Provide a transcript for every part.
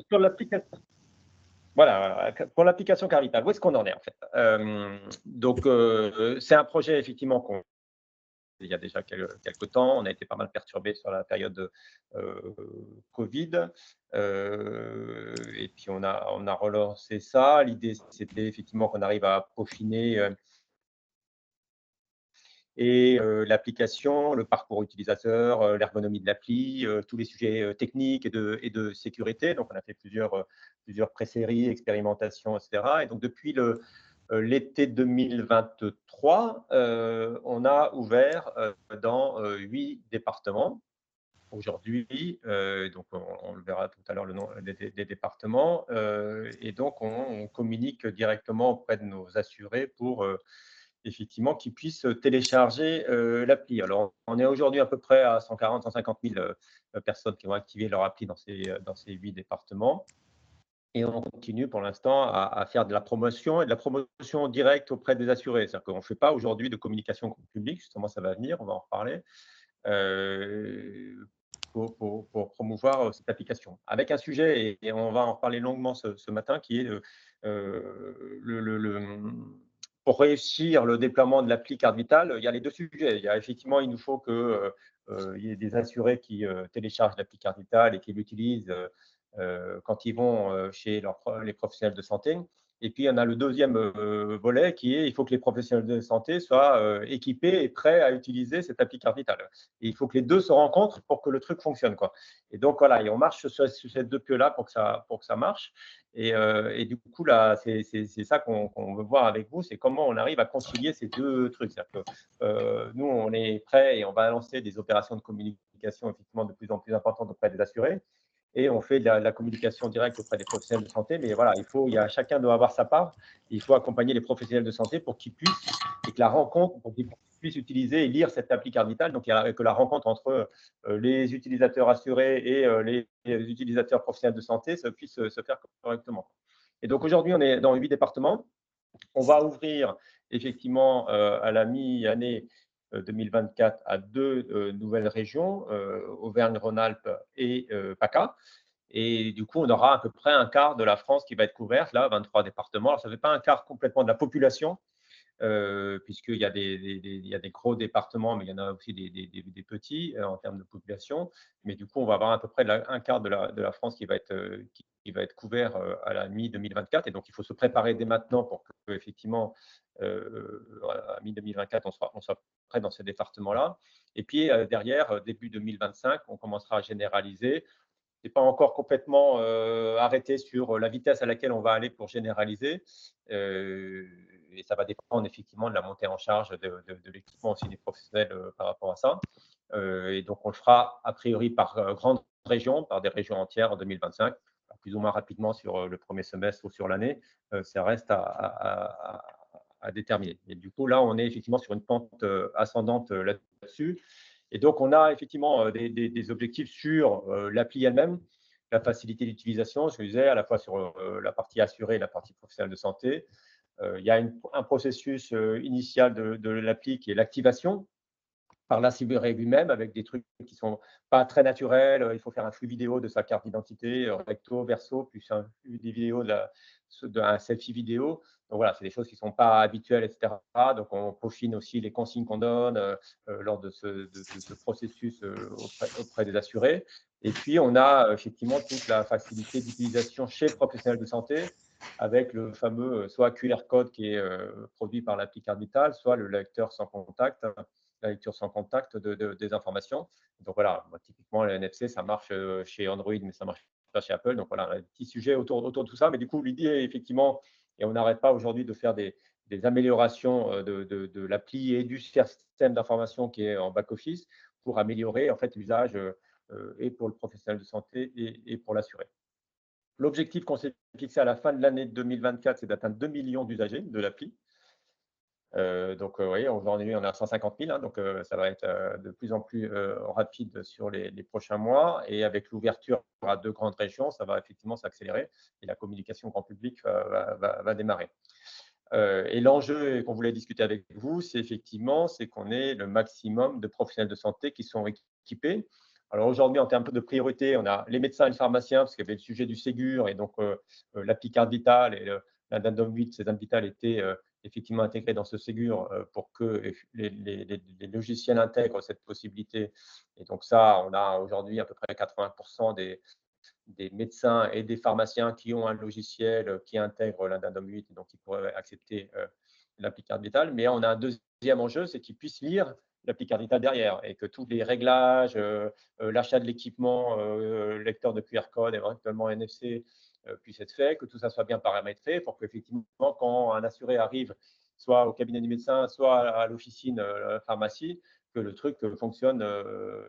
sur l'application, voilà, pour l'application Carvital, où est-ce qu'on en est en fait? Donc, c'est un projet effectivement qu'on il y a déjà quelque temps. On a été pas mal perturbé sur la période heu, Covid, et puis on a relancé ça. L'idée, c'était effectivement qu'on arrive à peaufiner, l'application, le parcours utilisateur, l'ergonomie de l'appli, tous les sujets, techniques et de sécurité. Donc on a fait plusieurs pré-séries, expérimentations et cetera, et donc depuis l'été 2023, on a ouvert, dans, 8 départements. Aujourd'hui, donc on le verra tout à l'heure le nom des départements, et donc on communique directement auprès de nos assurés pour, effectivement qu'ils puissent télécharger, l'appli. Alors on est aujourd'hui à peu près à 140-150 000 personnes qui ont activé leur appli dans ces 8 départements, et on continue pour l'instant à faire de la promotion et de la promotion directe auprès des assurés. C'est-à-dire qu'on ne fait pas aujourd'hui de communication publique, justement ça va venir, on va en reparler, heu, pour promouvoir, cette application. Avec un sujet, et on va en reparler longuement ce matin, qui est pour réussir le déploiement de l'appli Carte Vitale, il y a les 2 sujets. Il y a effectivement, il nous faut que, il y ait des assurés qui, téléchargent l'appli Carte Vitale et qui l'utilisent, quand ils vont, chez les professionnels de santé. Et puis, on a le deuxième volet qui est, il faut que les professionnels de santé soient équipés et prêts à utiliser cette appli Carte Vitale. Et il faut que les deux se rencontrent pour que le truc fonctionne, quoi. Et donc, voilà, et on marche sur ces deux pieux-là pour que ça marche. Et du coup, là, c'est ça qu'on veut voir avec vous, c'est comment on arrive à concilier ces deux trucs. C'est-à-dire que nous, on est prêts et on va lancer des opérations de communication effectivement de plus en plus importantes auprès des assurés, et on fait de la communication directe auprès des professionnels de santé. Mais voilà, chacun doit avoir sa part. Il faut accompagner les professionnels de santé pour qu'ils puissent, et que la rencontre, pour qu'ils puissent utiliser et lire cette appli Carte Vitale, donc que la rencontre entre les utilisateurs assurés et les utilisateurs professionnels de santé puisse se faire correctement. Et donc aujourd'hui, on est dans 8 départements. On va ouvrir effectivement à la mi-année 2024 à deux nouvelles régions, Auvergne-Rhône-Alpes et PACA. Et du coup, on aura à peu près un quart de la France qui va être couverte, là, 23 départements. Alors, ça ne fait pas un quart complètement de la population, puisqu'il y a il y a des gros départements, mais il y en a aussi des petits en termes de population. Mais du coup, on va avoir à peu près un quart de la France qui va être couvert à la mi-2024. Et donc, il faut se préparer dès maintenant pour que, effectivement, à mi-2024, on soit prêt dans ces départements-là. Et puis, derrière, début 2025, on commencera à généraliser. C'est pas encore complètement arrêté sur la vitesse à laquelle on va aller pour généraliser. Et ça va dépendre effectivement de la montée en charge de l'équipement aussi des professionnels par rapport à ça. Et donc, on le fera a priori par grandes régions, par des régions entières en 2025, plus ou moins rapidement sur le premier semestre ou sur l'année. Ça reste à déterminer. Et du coup, là, on est effectivement sur une pente ascendante là-dessus. Et donc, on a effectivement des objectifs sur l'appli elle-même, la facilité d'utilisation, je disais, à la fois sur la partie assurée et la partie professionnelle de santé. Il y a un processus initial de l'appli qui est l'activation par l'assuré lui-même, avec des trucs qui sont pas très naturels. Il faut faire un flux vidéo de sa carte d'identité, recto, verso, plus un flux des vidéos d'un selfie vidéo. Donc voilà, c'est des choses qui ne sont pas habituelles, etc. Donc on peaufine aussi les consignes qu'on donne lors de ce processus auprès des assurés. Et puis on a effectivement toute la facilité d'utilisation chez le professionnel de santé, avec le fameux soit QR code qui est produit par l'appli Carte Vitale, soit le lecteur sans contact, la lecture sans contact des informations. Donc voilà, moi, typiquement, le NFC, ça marche chez Android, mais ça ne marche pas chez Apple. Donc voilà, un petit sujet autour de tout ça. Mais du coup, l'idée est effectivement, et on n'arrête pas aujourd'hui de faire des améliorations de l'appli et du système d'information qui est en back-office pour améliorer en fait l'usage et pour le professionnel de santé et pour l'assuré. L'objectif qu'on s'est fixé à la fin de l'année 2024, c'est d'atteindre 2 millions d'usagers de l'appli. Donc, oui, aujourd'hui, on est à 150 000, hein, donc ça va être de plus en plus rapide sur les prochains mois. Et avec l'ouverture à deux grandes régions, ça va effectivement s'accélérer et la communication grand public va démarrer. Et l'enjeu qu'on voulait discuter avec vous, c'est qu'on ait le maximum de professionnels de santé qui sont équipés. Alors aujourd'hui, en termes de priorité, on a les médecins et les pharmaciens, parce qu'il y avait le sujet du Ségur, et donc l'appli Carte Vitale et l'addendum 8, ces Vital étaient effectivement intégrés dans ce Ségur pour que les logiciels intègrent cette possibilité. Et donc ça, on a aujourd'hui à peu près 80% des médecins et des pharmaciens qui ont un logiciel qui intègre l'addendum 8 et donc qui pourraient accepter l'appli Carte Vitale. Mais on a un deuxième enjeu, c'est qu'ils puissent lire l'appli Carte Vitale derrière et que tous les réglages, l'achat de l'équipement, lecteur de QR code, éventuellement NFC, puisse être fait, que tout ça soit bien paramétré pour qu'effectivement, quand un assuré arrive soit au cabinet du médecin, soit à l'officine pharmacie, que le truc fonctionne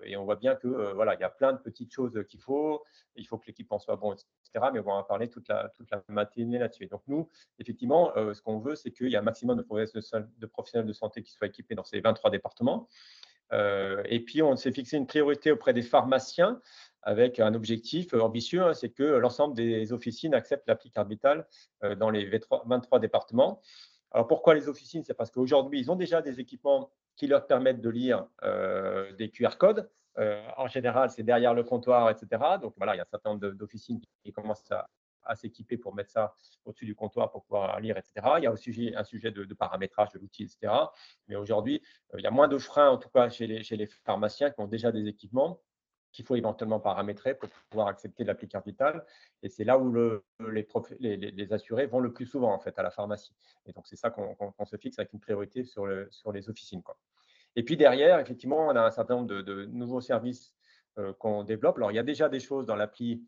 et on voit bien que voilà, il y a plein de petites choses qu'il faut. Il faut que l'équipement soit bon, etc. Mais on va en parler toute la matinée là-dessus. Donc nous, effectivement, ce qu'on veut, c'est qu'il y ait un maximum de professionnels de santé qui soient équipés dans ces 23 départements. Et puis, on s'est fixé une priorité auprès des pharmaciens avec un objectif ambitieux, hein, c'est que l'ensemble des officines acceptent l'appli Carte Vitale dans les 23 départements. Alors, pourquoi les officines? C'est parce qu'aujourd'hui, ils ont déjà des équipements qui leur permettent de lire des QR codes. En général, c'est derrière le comptoir, etc. Donc, voilà, il y a un certain nombre d'officines qui commencent à s'équiper pour mettre ça au-dessus du comptoir pour pouvoir lire, etc. Il y a aussi un sujet de paramétrage de l'outil, etc. Mais aujourd'hui, il y a moins de freins, en tout cas chez les pharmaciens qui ont déjà des équipements qu'il faut éventuellement paramétrer pour pouvoir accepter l'appli Carte Vitale. Et c'est là où les assurés vont le plus souvent, en fait, à la pharmacie. Et donc, c'est ça qu'on se fixe avec une priorité sur les officines, quoi. Et puis derrière, effectivement, on a un certain nombre de nouveaux services qu'on développe. Alors, il y a déjà des choses dans l'appli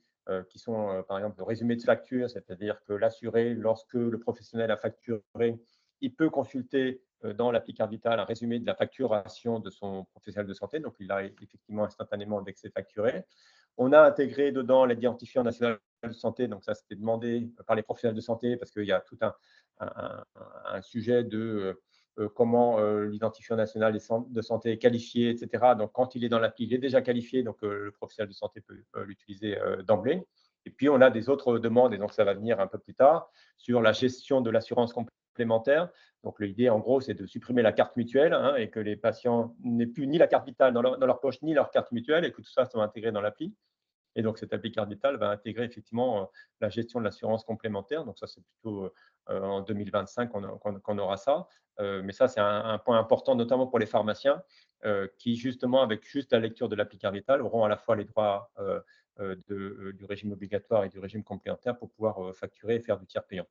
qui sont, par exemple, le résumé de facture, c'est-à-dire que l'assuré, lorsque le professionnel a facturé, il peut consulter dans l'appli Carte Vitale un résumé de la facturation de son professionnel de santé. Donc, il a effectivement instantanément dès que c'est facturé. On a intégré dedans l'identifiant national de santé. Donc, ça, c'était demandé par les professionnels de santé parce qu'il y a tout un sujet de comment l'identifiant national de santé est qualifié, etc. Donc, quand il est dans l'appli, il est déjà qualifié, donc le professionnel de santé peut l'utiliser d'emblée. Et puis, on a des autres demandes, et donc ça va venir un peu plus tard, sur la gestion de l'assurance complémentaire. Donc, l'idée, en gros, c'est de supprimer la carte mutuelle hein, et que les patients n'aient plus ni la carte vitale dans leur poche, ni leur carte mutuelle, et que tout ça soit intégré dans l'appli. Et donc, cette appli Carte Vitale va intégrer effectivement la gestion de l'assurance complémentaire. Donc, ça, c'est plutôt en 2025 qu'on aura ça. Mais ça, c'est un point important, notamment pour les pharmaciens, qui, justement, avec juste la lecture de l'appli Carte Vitale, auront à la fois les droits du régime obligatoire et du régime complémentaire pour pouvoir facturer et faire du tiers payant.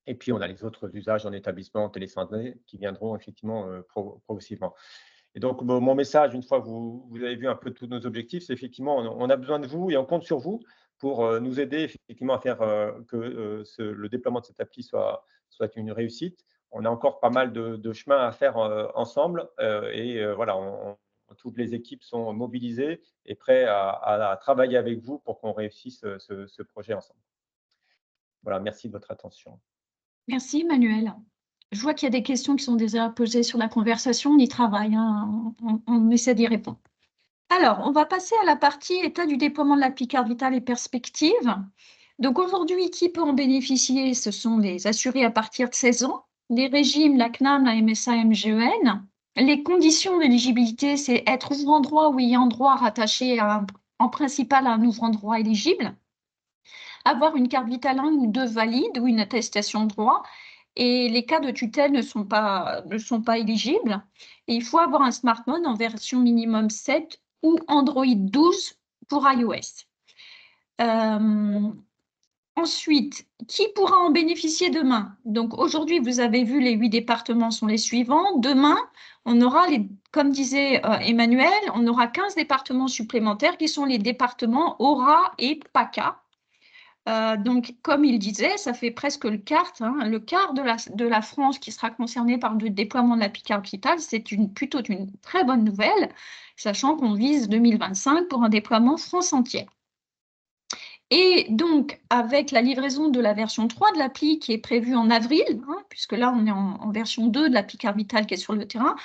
Et puis, on a les autres usages en établissement, en télésanté, qui viendront effectivement progressivement. Et donc, mon message, une fois que vous avez vu un peu tous nos objectifs, c'est effectivement, on a besoin de vous et on compte sur vous pour nous aider effectivement à faire que le déploiement de cette appli soit une réussite. On a encore pas mal de chemin à faire ensemble et voilà, toutes les équipes sont mobilisées et prêtes à travailler avec vous pour qu'on réussisse ce projet ensemble. Voilà, merci de votre attention. Merci, Manuel. Je vois qu'il y a des questions qui sont déjà posées sur la conversation. On y travaille, hein. On essaie d'y répondre. Alors, on va passer à la partie état du déploiement de l'appli Carte Vitale et perspectives. Donc aujourd'hui, qui peut en bénéficier? Ce sont les assurés à partir de 16 ans, les régimes, la CNAM, la MSA, MGEN. Les conditions d'éligibilité, c'est être ouvrant droit ou ayant droit rattaché en principal à un ouvrant droit éligible, avoir une carte Vitale 1 ou 2 valide ou une attestation de droit. Et les cas de tutelle ne sont pas éligibles. Et il faut avoir un smartphone en version minimum 7 ou Android 12 pour iOS. Ensuite, qui pourra en bénéficier demain? Donc aujourd'hui, vous avez vu, les 8 départements sont les suivants. Demain, on aura, comme disait Emmanuel, on aura 15 départements supplémentaires qui sont les départements Aura et PACA. Donc, comme il disait, ça fait presque le quart de la France qui sera concernée par le déploiement de l'appli Carte Vitale. C'est plutôt une très bonne nouvelle, sachant qu'on vise 2025 pour un déploiement France entière. Et donc, avec la livraison de la version 3 de l'appli qui est prévue en avril, hein, puisque là, on est en version 2 de l'appli Carte Vitale qui est sur le terrain,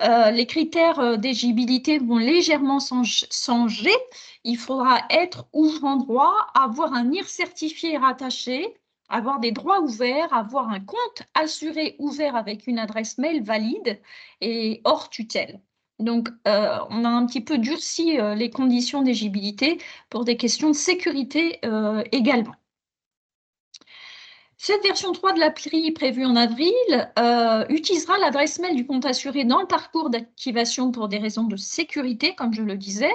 les critères d'éligibilité vont légèrement changer. Il faudra être ouvrant droit, avoir un NIR certifié rattaché, avoir des droits ouverts, avoir un compte assuré ouvert avec une adresse mail valide et hors tutelle. Donc, on a un petit peu durci les conditions d'éligibilité pour des questions de sécurité également. Cette version 3 de l'appli prévue en avril utilisera l'adresse mail du compte assuré dans le parcours d'activation pour des raisons de sécurité, comme je le disais.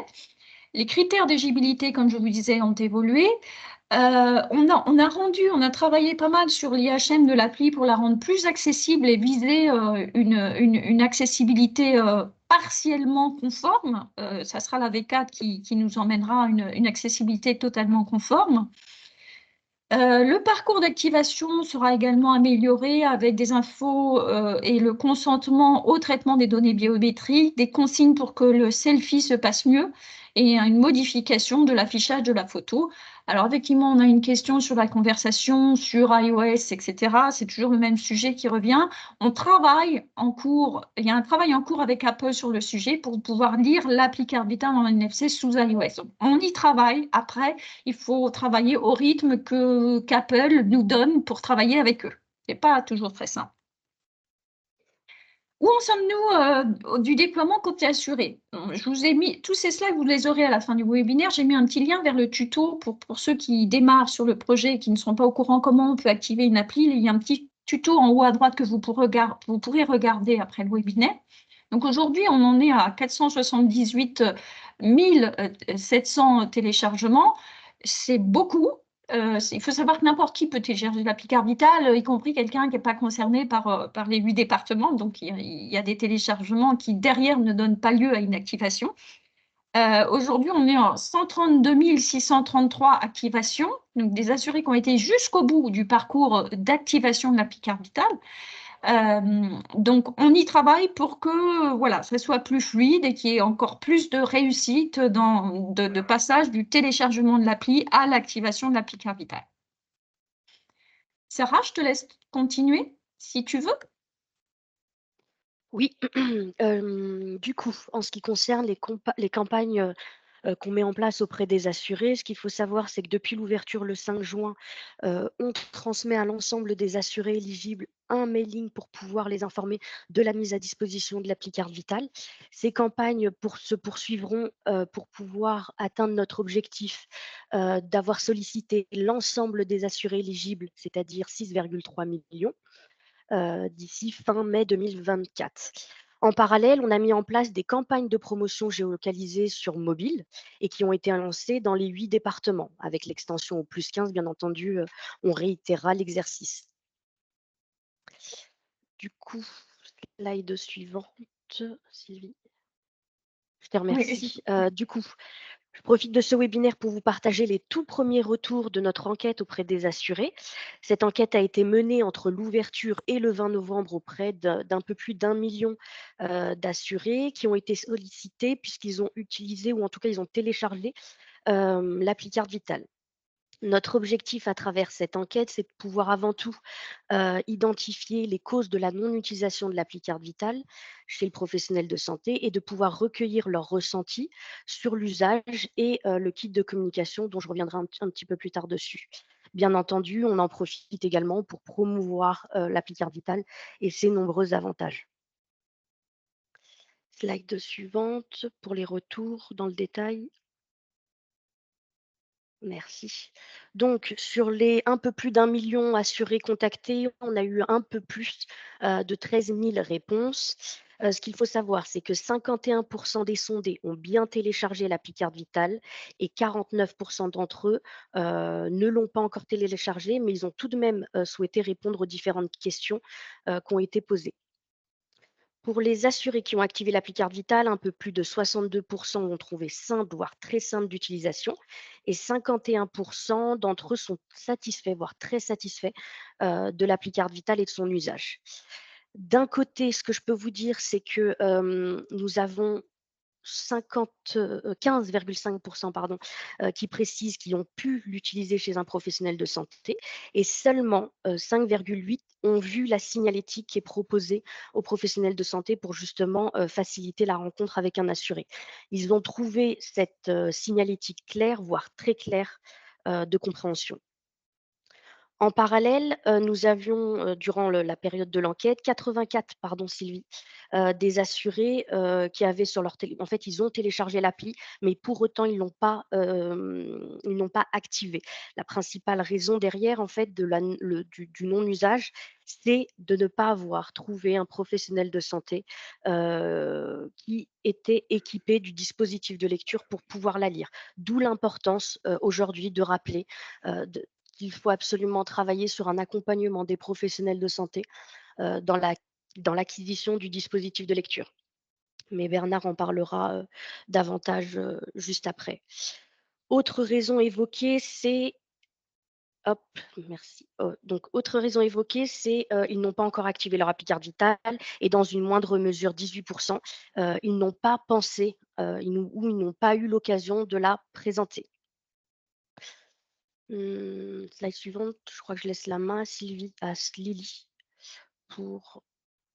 Les critères d'éligibilité, comme je vous disais, ont évolué. On a travaillé pas mal sur l'IHM de l'appli pour la rendre plus accessible et viser une accessibilité partiellement conforme. Ça sera la V4 qui nous emmènera à une accessibilité totalement conforme. Le parcours d'activation sera également amélioré avec des infos et le consentement au traitement des données biométriques, des consignes pour que le selfie se passe mieux et une modification de l'affichage de la photo. Alors effectivement, on a une question sur la conversation, sur iOS, etc. C'est toujours le même sujet qui revient. On travaille en cours, il y a un travail en cours avec Apple sur le sujet pour pouvoir lire l'appli Carbital en NFC sous iOS. On y travaille. Après, il faut travailler au rythme qu'Apple nous donne pour travailler avec eux. Ce n'est pas toujours très simple. Où en sommes-nous du déploiement côté assuré? Je vous ai mis tous ces slides, vous les aurez à la fin du webinaire. J'ai mis un petit lien vers le tuto pour ceux qui démarrent sur le projet et qui ne sont pas au courant comment on peut activer une appli. Il y a un petit tuto en haut à droite que vous pourrez regarder après le webinaire. Donc aujourd'hui, on en est à 478 700 téléchargements. C'est beaucoup. Il faut savoir que n'importe qui peut télécharger l'appli Carbital, y compris quelqu'un qui n'est pas concerné par les 8 départements. Donc, il y a des téléchargements qui, derrière, ne donnent pas lieu à une activation. Aujourd'hui, on est en 132 633 activations, donc des assurés qui ont été jusqu'au bout du parcours d'activation de l'appli Carbital. Donc, on y travaille pour que voilà, ça soit plus fluide et qu'il y ait encore plus de réussite de passage du téléchargement de l'appli à l'activation de l'appli Carbital. Sarah, je te laisse continuer si tu veux. Oui, du coup, en ce qui concerne les campagnes qu'on met en place auprès des assurés, ce qu'il faut savoir, c'est que depuis l'ouverture le 5 juin, on transmet à l'ensemble des assurés éligibles un mailing pour pouvoir les informer de la mise à disposition de l'appli Carte Vitale. Ces campagnes se poursuivront pour pouvoir atteindre notre objectif d'avoir sollicité l'ensemble des assurés éligibles, c'est-à-dire 6,3 millions. D'ici fin mai 2024. En parallèle, on a mis en place des campagnes de promotion géolocalisées sur mobile et qui ont été lancées dans les 8 départements. Avec l'extension au +15, bien entendu, on réitérera l'exercice. Du coup, slide suivante, Sylvie. Je te remercie. Du coup, je profite de ce webinaire pour vous partager les tout premiers retours de notre enquête auprès des assurés. Cette enquête a été menée entre l'ouverture et le 20 novembre auprès d'un peu plus d'1 million d'assurés qui ont été sollicités puisqu'ils ont utilisé ou en tout cas ils ont téléchargé l'appli Carte Vitale. Notre objectif à travers cette enquête, c'est de pouvoir avant tout identifier les causes de la non-utilisation de l'appli Carte Vitale chez le professionnel de santé et de pouvoir recueillir leurs ressentis sur l'usage et le kit de communication dont je reviendrai un petit peu plus tard dessus. Bien entendu, on en profite également pour promouvoir l'appli Carte Vitale et ses nombreux avantages. Slide suivante pour les retours dans le détail. Merci. Donc, sur les un peu plus d'1 million assurés contactés, on a eu un peu plus de 13 000 réponses. Ce qu'il faut savoir, c'est que 51% des sondés ont bien téléchargé l'appli Carte Vitale et 49% d'entre eux ne l'ont pas encore téléchargé, mais ils ont tout de même souhaité répondre aux différentes questions qui ont été posées. Pour les assurés qui ont activé l'appli Carte Vitale, un peu plus de 62% ont trouvé simple, voire très simple d'utilisation, et 51% d'entre eux sont satisfaits, voire très satisfaits de l'appli Carte Vitale et de son usage. D'un côté, ce que je peux vous dire, c'est que nous avons 15,5% qui précisent qu'ils ont pu l'utiliser chez un professionnel de santé et seulement 5,8% ont vu la signalétique qui est proposée aux professionnels de santé pour justement faciliter la rencontre avec un assuré. Ils ont trouvé cette signalétique claire, voire très claire de compréhension. En parallèle, nous avions, durant la période de l'enquête, 84, pardon Sylvie, des assurés qui avaient sur leur télé. En fait, ils ont téléchargé l'appli, mais pour autant, ils n'ont pas activé. La principale raison derrière, en fait, du non-usage, c'est de ne pas avoir trouvé un professionnel de santé qui était équipé du dispositif de lecture pour pouvoir la lire. D'où l'importance aujourd'hui de rappeler qu'il faut absolument travailler sur un accompagnement des professionnels de santé dans l'acquisition du dispositif de lecture. Mais Bernard en parlera davantage juste après. Autre raison évoquée, c'est hop, merci. Donc, autre raison évoquée, c'est ils n'ont pas encore activé leur appli carte vitale et dans une moindre mesure, 18%, ils n'ont pas pensé ou ils n'ont pas eu l'occasion de la présenter. Slide suivante, je crois que je laisse la main à Sylvie, à Lily, pour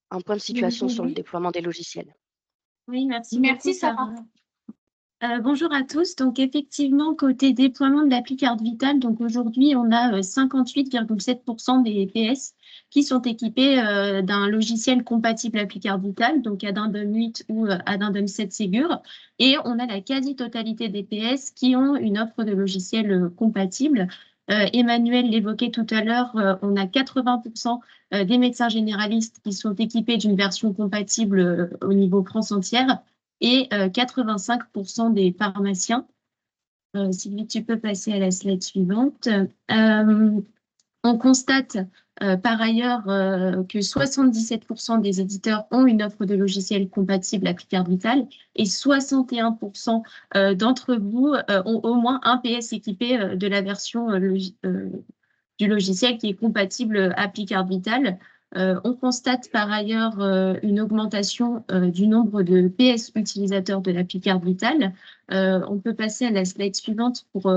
un point de situation sur le déploiement des logiciels. Oui, merci beaucoup, Sarah. Bonjour à tous. Donc, effectivement, côté déploiement de l'appli carte vitale, donc aujourd'hui, on a 58,7% des PS qui sont équipés d'un logiciel compatible appli carte vitale, donc Addendum 8 ou Addendum 7 Ségur. Et on a la quasi-totalité des PS qui ont une offre de logiciel compatible. Emmanuel l'évoquait tout à l'heure, on a 80% des médecins généralistes qui sont équipés d'une version compatible au niveau France entière et 85% des pharmaciens. Sylvie, tu peux passer à la slide suivante. On constate par ailleurs que 77% des éditeurs ont une offre de logiciel compatible appli carte vitale et 61% d'entre vous ont au moins un PS équipé de la version du logiciel qui est compatible appli carte vitale. On constate par ailleurs une augmentation du nombre de PS utilisateurs de l'appli carte vitale. On peut passer à la slide suivante pour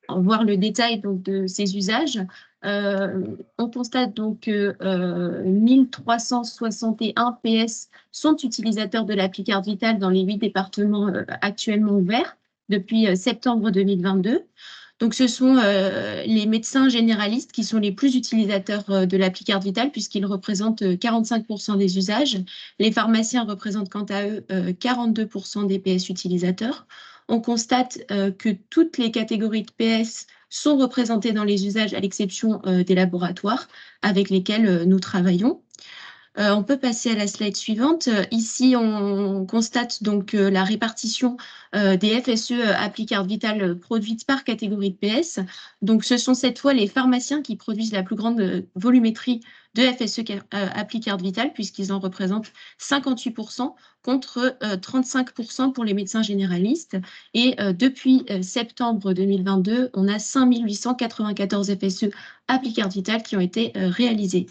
voir le détail donc, de ces usages. On constate donc que 1361 PS sont utilisateurs de l'appli carte vitale dans les 8 départements actuellement ouverts depuis septembre 2022. Donc, ce sont les médecins généralistes qui sont les plus utilisateurs de l'appli carte vitale puisqu'ils représentent 45% des usages. Les pharmaciens représentent quant à eux 42% des PS utilisateurs. On constate que toutes les catégories de PS sont représentées dans les usages à l'exception des laboratoires avec lesquels nous travaillons. On peut passer à la slide suivante. Ici, on constate donc la répartition des FSE appli carte vitale produites par catégorie de PS. Donc, ce sont cette fois les pharmaciens qui produisent la plus grande volumétrie de FSE appli carte vitale puisqu'ils en représentent 58% contre 35% pour les médecins généralistes. Et depuis septembre 2022, on a 5894 FSE appli carte vitale qui ont été réalisés.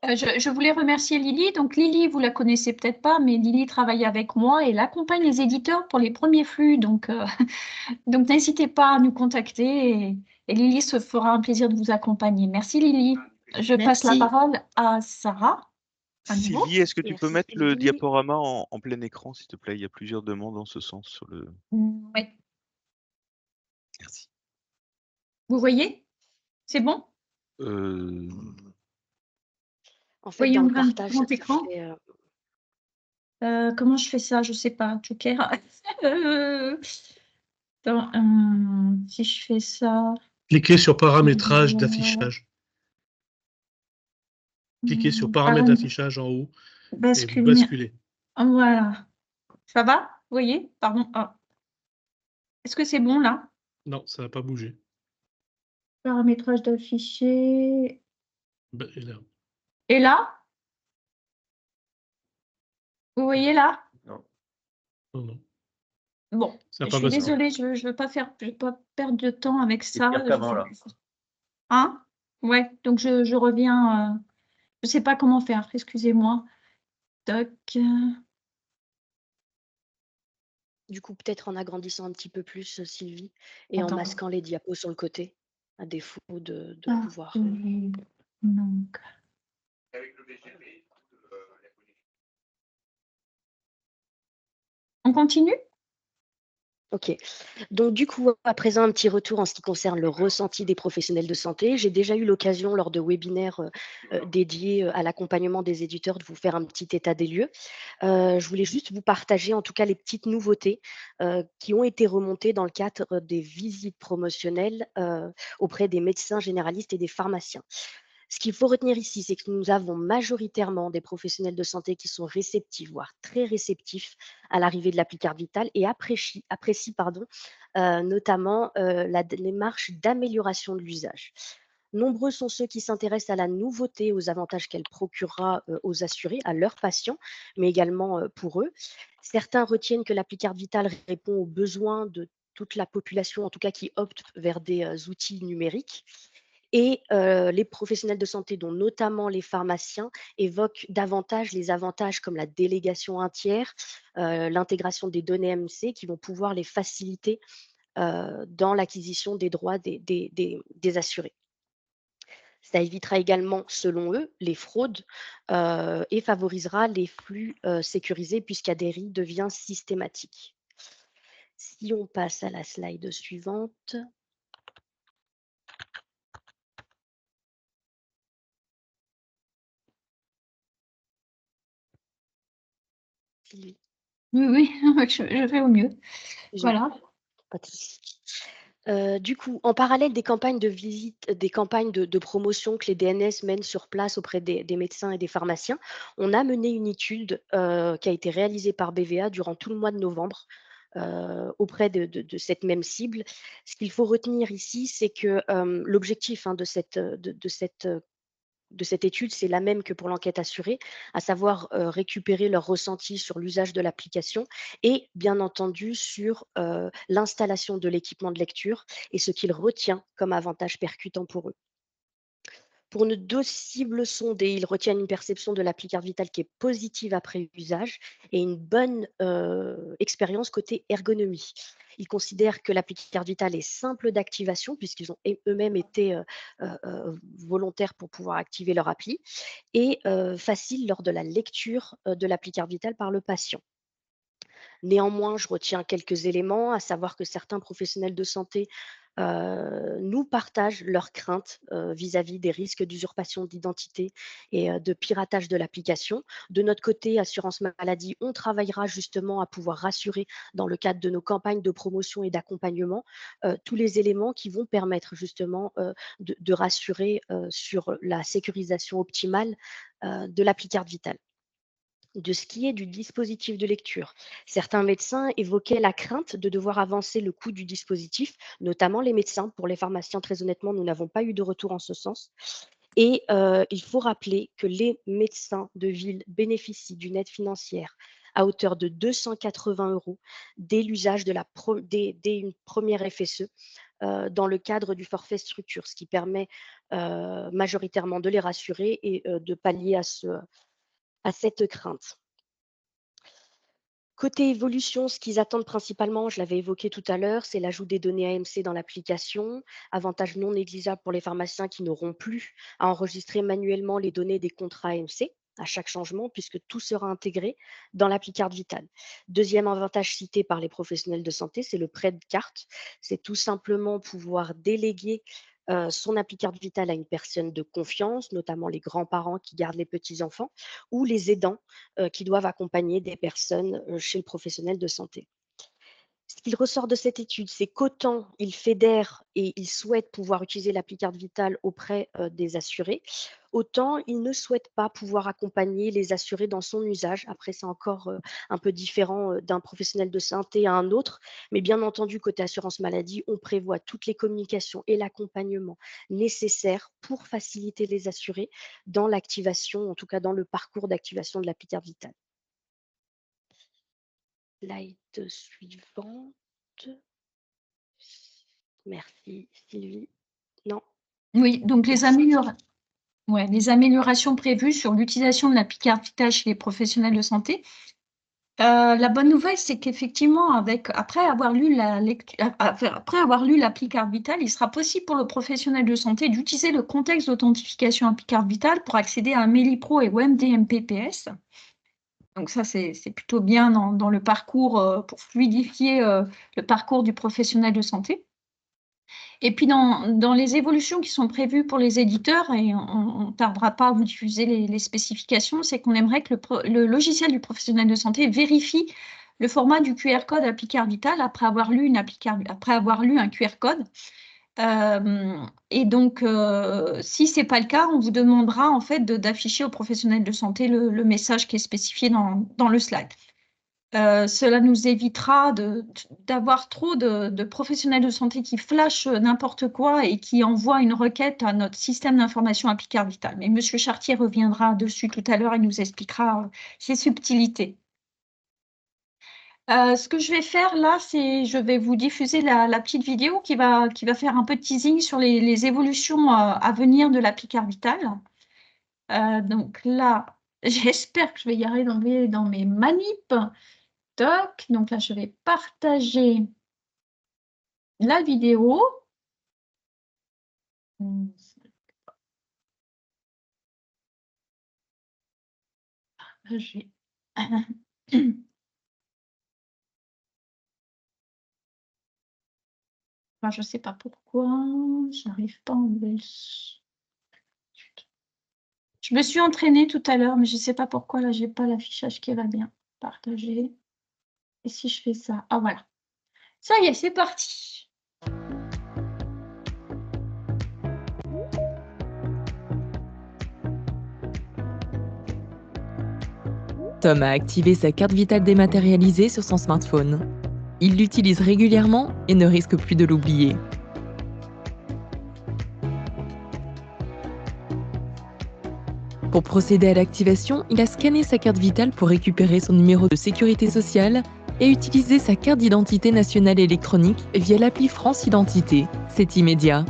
Je voulais remercier Lily. Donc Lily, vous la connaissez peut-être pas, mais Lily travaille avec moi et elle accompagne les éditeurs pour les premiers flux. Donc n'hésitez pas à nous contacter et Lily se fera un plaisir de vous accompagner. Merci Lily. Je passe la parole à Sarah. Sylvie, est-ce que tu peux mettre le diaporama en plein écran, s'il te plaît? Il y a plusieurs demandes en ce sens sur le. Oui. Merci. Vous voyez? C'est bon? En fait, dans le partage, grand écran. Comment je fais ça? Je ne sais pas. Joker. Si je fais ça. Cliquez sur paramétrage d'affichage. Cliquez sur paramètres d'affichage en haut et vous basculez. Voilà. Ça va? Vous voyez? Pardon. Ah. Est-ce que c'est bon là? Non, ça n'a pas bougé. Paramétrage d'affiché. Et là? Et là? Vous voyez là? Non. Non, non. Bon, je suis désolée, je ne veux pas perdre de temps avec ça. C'est pire qu'avant, là. Hein? Ouais, donc je reviens. Je ne sais pas comment faire, excusez-moi. Toc. Du coup, peut-être en agrandissant un petit peu plus, Sylvie, et en masquant les diapos sur le côté, à défaut de pouvoir. Donc. On continue? Ok. Donc, du coup, à présent, un petit retour en ce qui concerne le ressenti des professionnels de santé. J'ai déjà eu l'occasion, lors de webinaires dédiés à l'accompagnement des éditeurs, de vous faire un petit état des lieux. Je voulais juste vous partager, en tout cas, les petites nouveautés qui ont été remontées dans le cadre des visites promotionnelles auprès des médecins généralistes et des pharmaciens. Ce qu'il faut retenir ici, c'est que nous avons majoritairement des professionnels de santé qui sont réceptifs, voire très réceptifs à l'arrivée de l'appli Carte Vitale et apprécient notamment la démarche d'amélioration de l'usage. Nombreux sont ceux qui s'intéressent à la nouveauté, aux avantages qu'elle procurera aux assurés, à leurs patients, mais également pour eux. Certains retiennent que l'appli Carte Vitale répond aux besoins de toute la population, en tout cas qui opte vers des outils numériques. Et les professionnels de santé, dont notamment les pharmaciens, évoquent davantage les avantages comme la délégation à un tiers, l'intégration des données MC qui vont pouvoir les faciliter dans l'acquisition des droits des assurés. Ça évitera également, selon eux, les fraudes et favorisera les flux sécurisés puisqu'il devient systématique. Si on passe à la slide suivante. Oui, oui, je fais au mieux. Voilà. Pas de souci. Du coup, en parallèle des campagnes de visite, des campagnes de promotion que les DNS mènent sur place auprès des médecins et des pharmaciens, on a mené une étude qui a été réalisée par BVA durant tout le mois de novembre auprès de cette même cible. Ce qu'il faut retenir ici, c'est que l'objectif de cette étude, c'est la même que pour l'enquête assurée, à savoir récupérer leur ressenti sur l'usage de l'application et bien entendu sur l'installation de l'équipement de lecture et ce qu'il retient comme avantage percutant pour eux. Pour nos deux cibles sondées, ils retiennent une perception de l'appli Carte Vitale qui est positive après usage et une bonne expérience côté ergonomie. Ils considèrent que l'appli Carte Vitale est simple d'activation puisqu'ils ont eux-mêmes été volontaires pour pouvoir activer leur appli et facile lors de la lecture de l'appli Carte Vitale par le patient. Néanmoins, je retiens quelques éléments, à savoir que certains professionnels de santé nous partagent leurs craintes vis-à-vis des risques d'usurpation d'identité et de piratage de l'application. De notre côté, Assurance Maladie, on travaillera justement à pouvoir rassurer dans le cadre de nos campagnes de promotion et d'accompagnement tous les éléments qui vont permettre justement de rassurer sur la sécurisation optimale de l'appli Carte Vitale. De ce qui est du dispositif de lecture. Certains médecins évoquaient la crainte de devoir avancer le coût du dispositif, notamment les médecins. Pour les pharmaciens, très honnêtement, nous n'avons pas eu de retour en ce sens. Et il faut rappeler que les médecins de ville bénéficient d'une aide financière à hauteur de 280 € dès l'usage de dès une première FSE dans le cadre du forfait structure, ce qui permet majoritairement de les rassurer et de pallier à cette crainte. Côté évolution, ce qu'ils attendent principalement, je l'avais évoqué tout à l'heure, c'est l'ajout des données AMC dans l'application, avantage non négligeable pour les pharmaciens qui n'auront plus à enregistrer manuellement les données des contrats AMC à chaque changement, puisque tout sera intégré dans l'appli Carte Vitale. Deuxième avantage cité par les professionnels de santé, c'est le prêt de carte. C'est tout simplement pouvoir déléguer son appli Carte Vitale à une personne de confiance, notamment les grands-parents qui gardent les petits-enfants ou les aidants qui doivent accompagner des personnes chez le professionnel de santé. Ce qu'il ressort de cette étude, c'est qu'autant ils fédèrent et ils souhaitent pouvoir utiliser l'appli Carte Vitale auprès des assurés, autant ils ne souhaitent pas pouvoir accompagner les assurés dans son usage. Après, c'est encore un peu différent d'un professionnel de santé à un autre, mais bien entendu, côté assurance maladie, on prévoit toutes les communications et l'accompagnement nécessaires pour faciliter les assurés dans l'activation, en tout cas dans le parcours d'activation de l'appli Carte Vitale. Slide suivante. Merci Sylvie. Non. Oui, donc les améliorations prévues sur l'utilisation de l'appli Carte Vitale chez les professionnels de santé. La bonne nouvelle, c'est qu'effectivement, après avoir lu l'appli Carte Vitale, il sera possible pour le professionnel de santé d'utiliser le contexte d'authentification appli Carte Vitale pour accéder à un Mail Pro et WebDMPPS. Donc ça, c'est plutôt bien dans le parcours, pour fluidifier le parcours du professionnel de santé. Et puis dans les évolutions qui sont prévues pour les éditeurs, et on ne tardera pas à vous diffuser les spécifications, c'est qu'on aimerait que le logiciel du professionnel de santé vérifie le format du QR code Applicard Vital après avoir lu un QR code. Et donc, si ce n'est pas le cas, on vous demandera en fait d'afficher aux professionnels de santé le message qui est spécifié dans le slide. Cela nous évitera d'avoir trop de professionnels de santé qui flashent n'importe quoi et qui envoient une requête à notre système d'information Applicard Vital. Mais M. Chartier reviendra dessus tout à l'heure et nous expliquera ces subtilités. Ce que je vais faire là, c'est je vais vous diffuser la petite vidéo qui va faire un peu de teasing sur les évolutions à venir de l'Applicard Vital. Donc là, j'espère que je vais y arriver dans mes manips. Toc. Donc là, je vais partager la vidéo. Partager. Enfin, je ne sais pas pourquoi, je n'arrive pas à enlever le... Je me suis entraînée tout à l'heure, mais je ne sais pas pourquoi, là, je n'ai pas l'affichage qui va bien. Partager. Et si je fais ça? Ah, voilà. Ça y est, c'est parti. Tom a activé sa carte vitale dématérialisée sur son smartphone. Il l'utilise régulièrement et ne risque plus de l'oublier. Pour procéder à l'activation, il a scanné sa carte vitale pour récupérer son numéro de sécurité sociale et utiliser sa carte d'identité nationale électronique via l'appli France Identité. C'est immédiat.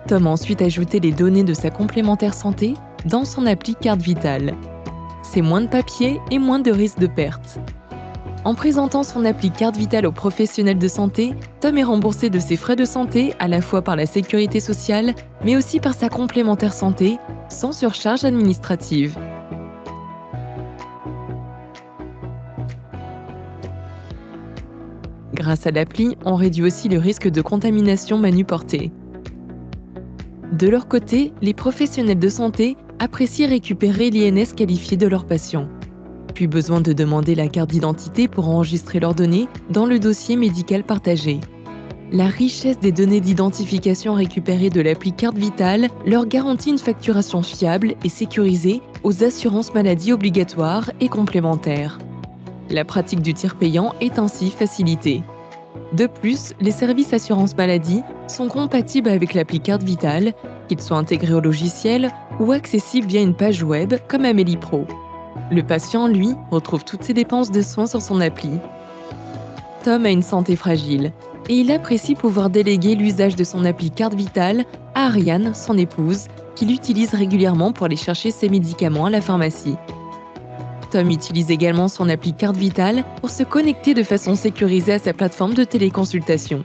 Tom a ensuite ajouté les données de sa complémentaire santé dans son appli carte vitale. C'est moins de papier et moins de risque de perte. En présentant son appli carte vitale aux professionnels de santé, Tom est remboursé de ses frais de santé à la fois par la sécurité sociale, mais aussi par sa complémentaire santé, sans surcharge administrative. Grâce à l'appli, on réduit aussi le risque de contamination manuportée. De leur côté, les professionnels de santé apprécient récupérer l'INS qualifié de leurs patients. Puis besoin de demander la carte d'identité pour enregistrer leurs données dans le dossier médical partagé. La richesse des données d'identification récupérées de l'appli carte vitale leur garantit une facturation fiable et sécurisée aux assurances maladie obligatoires et complémentaires. La pratique du tiers payant est ainsi facilitée. De plus, les services assurance maladie sont compatibles avec l'appli carte vitale, qu'ils soient intégrés au logiciel ou accessibles via une page web comme Amélie Pro. Le patient, lui, retrouve toutes ses dépenses de soins sur son appli. Tom a une santé fragile et il apprécie pouvoir déléguer l'usage de son appli carte vitale à Ariane, son épouse, qui l'utilise régulièrement pour aller chercher ses médicaments à la pharmacie. Tom utilise également son appli carte vitale pour se connecter de façon sécurisée à sa plateforme de téléconsultation.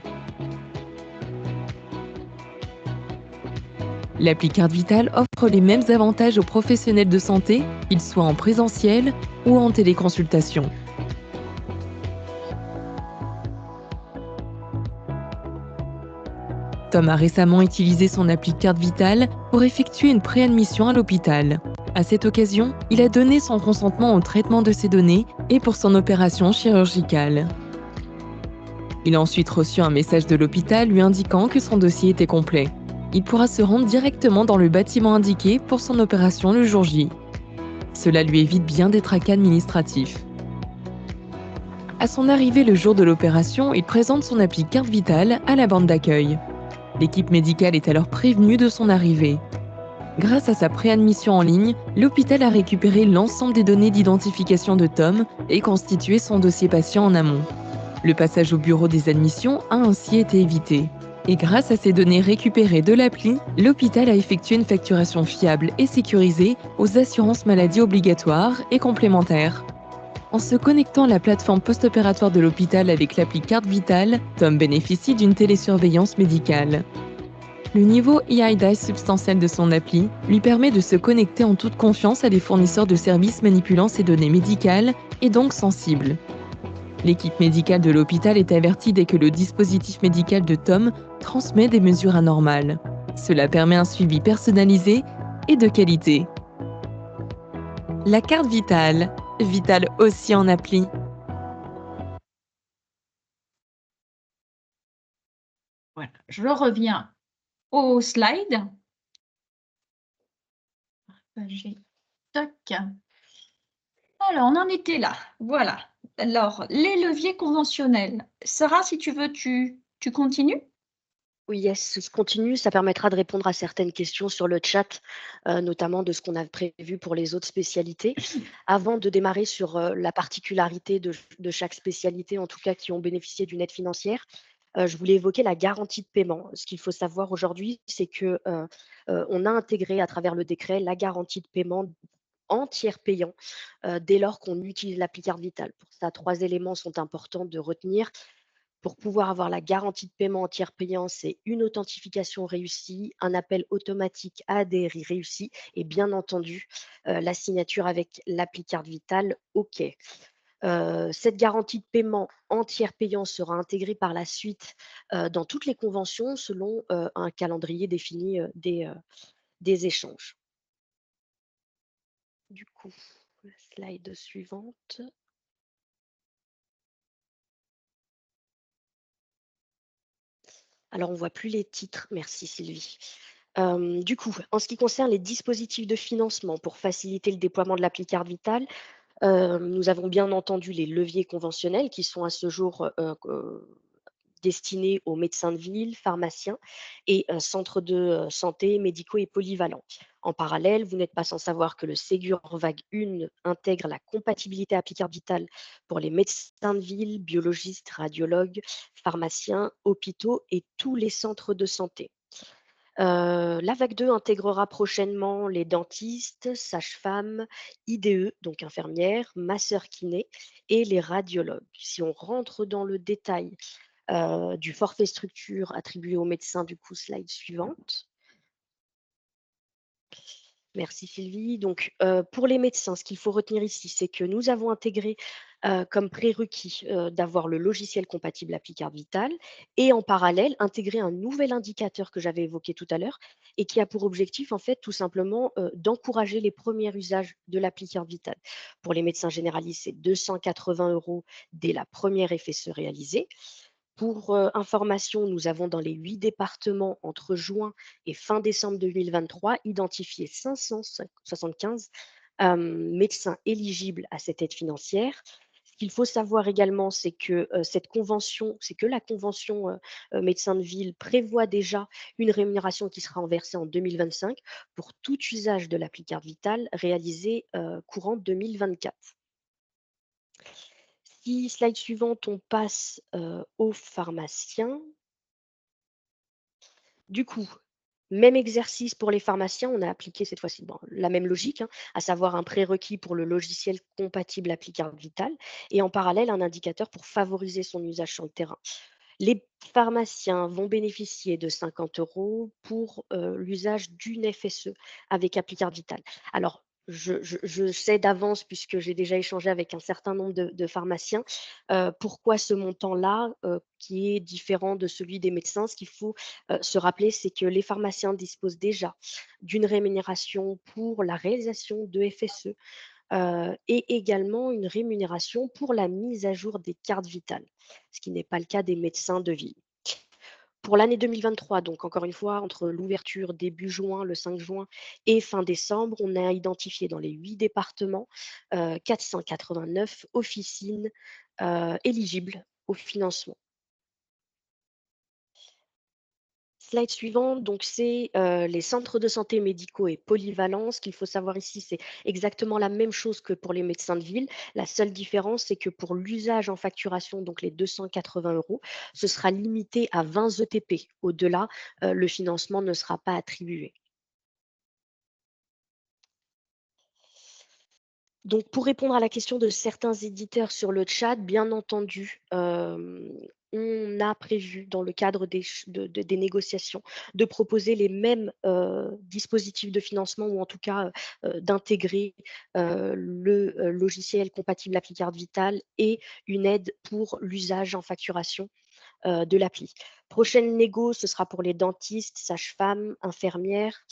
L'appli carte vitale offre les mêmes avantages aux professionnels de santé, qu'ils soient en présentiel ou en téléconsultation. Tom a récemment utilisé son appli carte vitale pour effectuer une préadmission à l'hôpital. À cette occasion, il a donné son consentement au traitement de ses données et pour son opération chirurgicale. Il a ensuite reçu un message de l'hôpital lui indiquant que son dossier était complet. Il pourra se rendre directement dans le bâtiment indiqué pour son opération le jour J. Cela lui évite bien des tracas administratifs. À son arrivée le jour de l'opération, il présente son appli carte vitale à la bande d'accueil. L'équipe médicale est alors prévenue de son arrivée. Grâce à sa préadmission en ligne, l'hôpital a récupéré l'ensemble des données d'identification de Tom et constitué son dossier patient en amont. Le passage au bureau des admissions a ainsi été évité. Et grâce à ces données récupérées de l'appli, l'hôpital a effectué une facturation fiable et sécurisée aux assurances maladie obligatoires et complémentaires. En se connectant à la plateforme post-opératoire de l'hôpital avec l'appli carte vitale, Tom bénéficie d'une télésurveillance médicale. Le niveau EIDA substantiel de son appli lui permet de se connecter en toute confiance à des fournisseurs de services manipulant ses données médicales et donc sensibles. L'équipe médicale de l'hôpital est avertie dès que le dispositif médical de Tom transmet des mesures anormales. Cela permet un suivi personnalisé et de qualité. La carte vitale, vitale aussi en appli. Voilà, je reviens au slide. Toc. Alors, on en était là. Voilà. Alors, les leviers conventionnels. Sarah, si tu veux, tu continues? Oui, yes, je continue. Ça permettra de répondre à certaines questions sur le chat, notamment de ce qu'on a prévu pour les autres spécialités. Avant de démarrer sur la particularité de chaque spécialité, en tout cas qui ont bénéficié d'une aide financière, je voulais évoquer la garantie de paiement. Ce qu'il faut savoir aujourd'hui, c'est que on a intégré à travers le décret la garantie de paiement en tiers payant dès lors qu'on utilise l'appli Carte Vitale. Pour ça, 3 éléments sont importants de retenir. Pour pouvoir avoir la garantie de paiement en tiers payant, c'est une authentification réussie, un appel automatique à ADRI réussi et bien entendu, la signature avec l'appli Carte Vitale OK. Cette garantie de paiement en tiers payant sera intégrée par la suite dans toutes les conventions selon un calendrier défini des échanges. Du coup, slide suivante. Alors, on ne voit plus les titres. Merci Sylvie. Du coup, en ce qui concerne les dispositifs de financement pour faciliter le déploiement de l'appli Carte Vitale, nous avons bien entendu les leviers conventionnels qui sont à ce jour destinés aux médecins de ville, pharmaciens et centres de santé médicaux et polyvalents. En parallèle, vous n'êtes pas sans savoir que le Ségur Vague 1 intègre la compatibilité appli Carte Vitale pour les médecins de ville, biologistes, radiologues, pharmaciens, hôpitaux et tous les centres de santé. La vague 2 intégrera prochainement les dentistes, sages-femmes, IDE, donc infirmières, masseurs kinés et les radiologues. Si on rentre dans le détail du forfait structure attribué aux médecins, du coup, slide suivante. Merci Sylvie. Donc, pour les médecins, ce qu'il faut retenir ici, c'est que nous avons intégré comme prérequis d'avoir le logiciel compatible appli Carte Vitale et en parallèle, intégrer un nouvel indicateur que j'avais évoqué tout à l'heure et qui a pour objectif, en fait, tout simplement d'encourager les premiers usages de l'appli Carte Vitale. Pour les médecins généralistes, c'est 280 € dès la première FSE réalisée. Pour information, nous avons dans les 8 départements entre juin et fin décembre 2023 identifié 575 médecins éligibles à cette aide financière. Ce qu'il faut savoir également, c'est que la convention médecin de ville prévoit déjà une rémunération qui sera versée en 2025 pour tout usage de l'appli Carte Vitale réalisé courant 2024. Si, slide suivante, on passe aux pharmaciens. Du coup, même exercice pour les pharmaciens, on a appliqué cette fois-ci la même logique, à savoir un prérequis pour le logiciel compatible appli Carte Vitale et en parallèle un indicateur pour favoriser son usage sur le terrain. Les pharmaciens vont bénéficier de 50 € pour l'usage d'une FSE avec appli Carte Vitale. Alors, je sais d'avance, puisque j'ai déjà échangé avec un certain nombre de pharmaciens, pourquoi ce montant-là, qui est différent de celui des médecins. Ce qu'il faut se rappeler, c'est que les pharmaciens disposent déjà d'une rémunération pour la réalisation de FSE et également une rémunération pour la mise à jour des cartes vitales, ce qui n'est pas le cas des médecins de ville. Pour l'année 2023, donc encore une fois, entre l'ouverture début juin, le 5 juin et fin décembre, on a identifié dans les 8 départements 489 officines éligibles au financement. Slide suivante, donc c'est les centres de santé médicaux et polyvalents. Ce qu'il faut savoir ici, c'est exactement la même chose que pour les médecins de ville. La seule différence, c'est que pour l'usage en facturation, donc les 280 €, ce sera limité à 20 ETP. Au-delà, le financement ne sera pas attribué. Donc, pour répondre à la question de certains éditeurs sur le chat, bien entendu, on a prévu, dans le cadre des négociations, de proposer les mêmes dispositifs de financement ou en tout cas d'intégrer le logiciel compatible appli carte vitale et une aide pour l'usage en facturation de l'appli. Prochaine négo, ce sera pour les dentistes, sages-femmes, infirmières,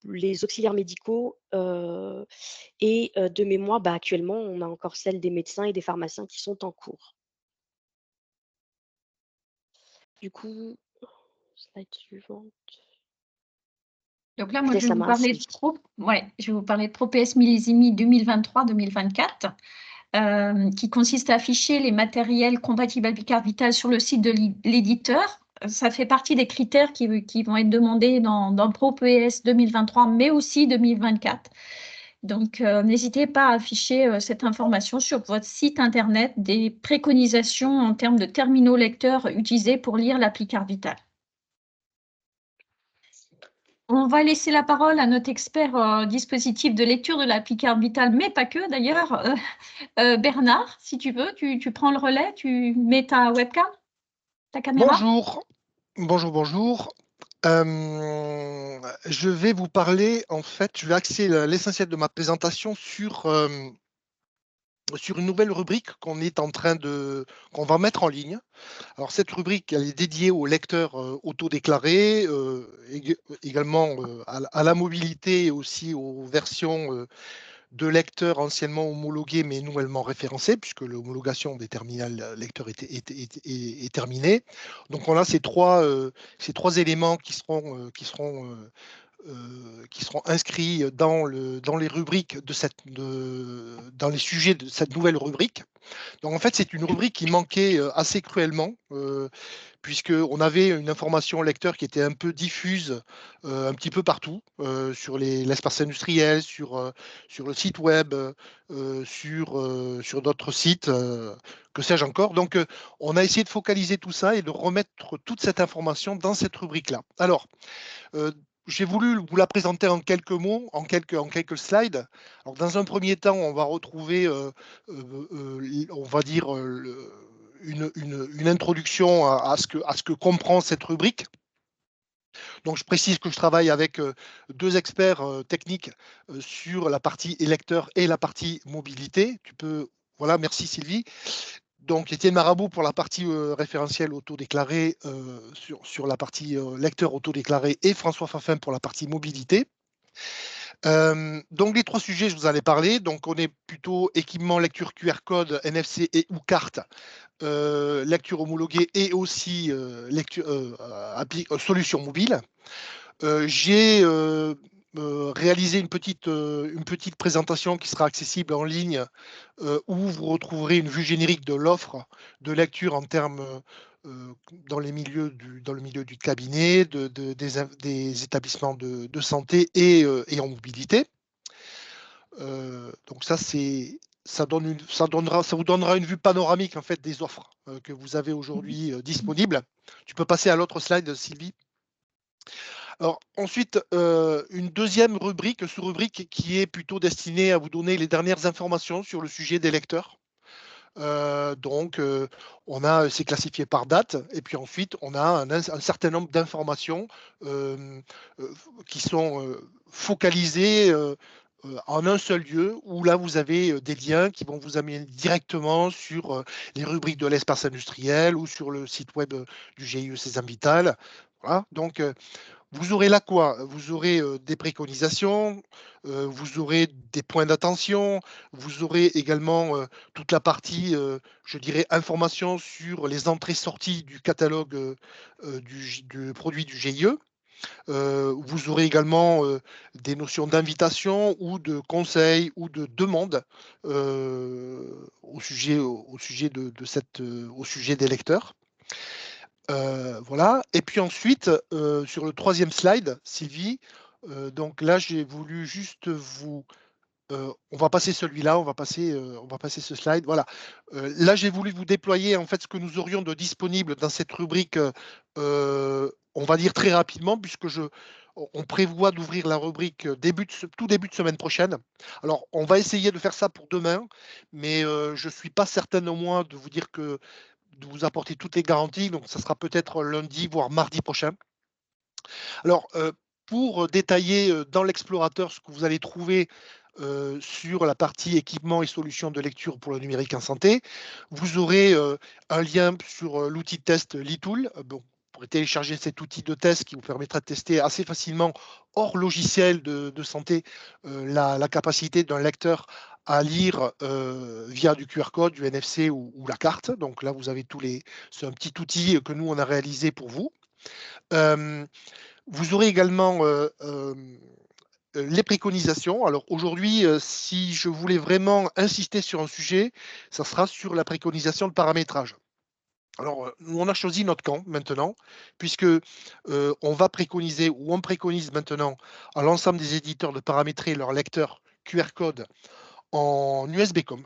les auxiliaires médicaux et de mémoire, actuellement, on a encore celle des médecins et des pharmaciens qui sont en cours. Du coup, slide suivante. Donc là, moi, je vais vous parler de ProPS Millésimi 2023-2024, qui consiste à afficher les matériels compatibles appli carte vitale sur le site de l'éditeur. Ça fait partie des critères qui vont être demandés dans ProPS 2023, mais aussi 2024. Donc, n'hésitez pas à afficher cette information sur votre site Internet, des préconisations en termes de terminaux lecteurs utilisés pour lire l'appli carte vitale. On va laisser la parole à notre expert dispositif de lecture de l'appli carte vitale, mais pas que d'ailleurs. Bernard, si tu veux, tu prends le relais, tu mets ta webcam, ta caméra. Bonjour. Je vais vous parler, en fait, je vais axer l'essentiel de ma présentation sur une nouvelle rubrique qu'on va mettre en ligne. Alors cette rubrique, elle est dédiée aux lecteurs autodéclarés, également à la mobilité et aussi aux versions de lecteurs anciennement homologués mais nouvellement référencés, puisque l'homologation des terminals lecteurs est terminée. Donc on a ces trois éléments qui seront inscrits dans les rubriques dans les sujets de cette nouvelle rubrique. Donc en fait, c'est une rubrique qui manquait assez cruellement, puisqu'on avait une information lecteur qui était un peu diffuse un petit peu partout, sur l'espace industriel, sur le site web, sur d'autres sites, que sais-je encore. Donc on a essayé de focaliser tout ça et de remettre toute cette information dans cette rubrique-là. Alors, j'ai voulu vous la présenter en quelques mots, en quelques slides. Alors, dans un premier temps, on va retrouver, on va dire, une introduction à ce que comprend cette rubrique. Donc, je précise que je travaille avec deux experts techniques sur la partie électeur et la partie mobilité. Voilà, merci Sylvie. Donc, Étienne Marabout pour la partie référentielle autodéclarée sur la partie lecteur autodéclaré et François Fafin pour la partie mobilité. Donc, les trois sujets, je vous en ai parlé. Donc, on est plutôt équipement, lecture QR code, NFC et ou carte, lecture homologuée et aussi solution mobile. J'ai réaliser une petite présentation qui sera accessible en ligne où vous retrouverez une vue générique de l'offre de lecture en termes dans le milieu du cabinet, des établissements de santé et en mobilité. Donc ça vous donnera une vue panoramique en fait des offres que vous avez aujourd'hui disponibles. Tu peux passer à l'autre slide, Sylvie. Alors ensuite, une deuxième rubrique, sous-rubrique qui est plutôt destinée à vous donner les dernières informations sur le sujet des lecteurs. Donc, c'est classifié par date, et puis ensuite, on a un certain nombre d'informations qui sont focalisées en un seul lieu, où là, vous avez des liens qui vont vous amener directement sur les rubriques de l'espace industriel ou sur le site web du GIE Sésame Vital. Voilà, donc vous aurez là quoi? Vous aurez des préconisations, vous aurez des points d'attention, vous aurez également toute la partie, je dirais, information sur les entrées-sorties du catalogue du produit du GIE. Vous aurez également des notions d'invitation ou de conseil ou de demande au sujet des lecteurs. Voilà. Et puis ensuite, sur le troisième slide, Sylvie, donc là, j'ai voulu juste vous... on va passer celui-là, on va passer ce slide. Voilà. Là, j'ai voulu vous déployer en fait ce que nous aurions de disponible dans cette rubrique, on va dire très rapidement, puisque on prévoit d'ouvrir la rubrique tout début de semaine prochaine. Alors, on va essayer de faire ça pour demain, mais je ne suis pas certain au moins de vous dire de vous apporter toutes les garanties. Donc, ça sera peut-être lundi, voire mardi prochain. Alors, pour détailler dans l'explorateur ce que vous allez trouver sur la partie équipement et solutions de lecture pour le numérique en santé, vous aurez un lien sur l'outil de test Litool. Bon, vous pourrez télécharger cet outil de test qui vous permettra de tester assez facilement, hors logiciel de santé, la capacité d'un lecteur à lire via du QR code, du NFC ou la carte. Donc là, vous avez c'est un petit outil que nous, on a réalisé pour vous. Vous aurez également les préconisations. Alors aujourd'hui, si je voulais vraiment insister sur un sujet, ça sera sur la préconisation de paramétrage. Alors, nous, on a choisi notre camp maintenant, puisque on va préconiser, ou on préconise maintenant à l'ensemble des éditeurs de paramétrer leur lecteur QR code en USB-COM.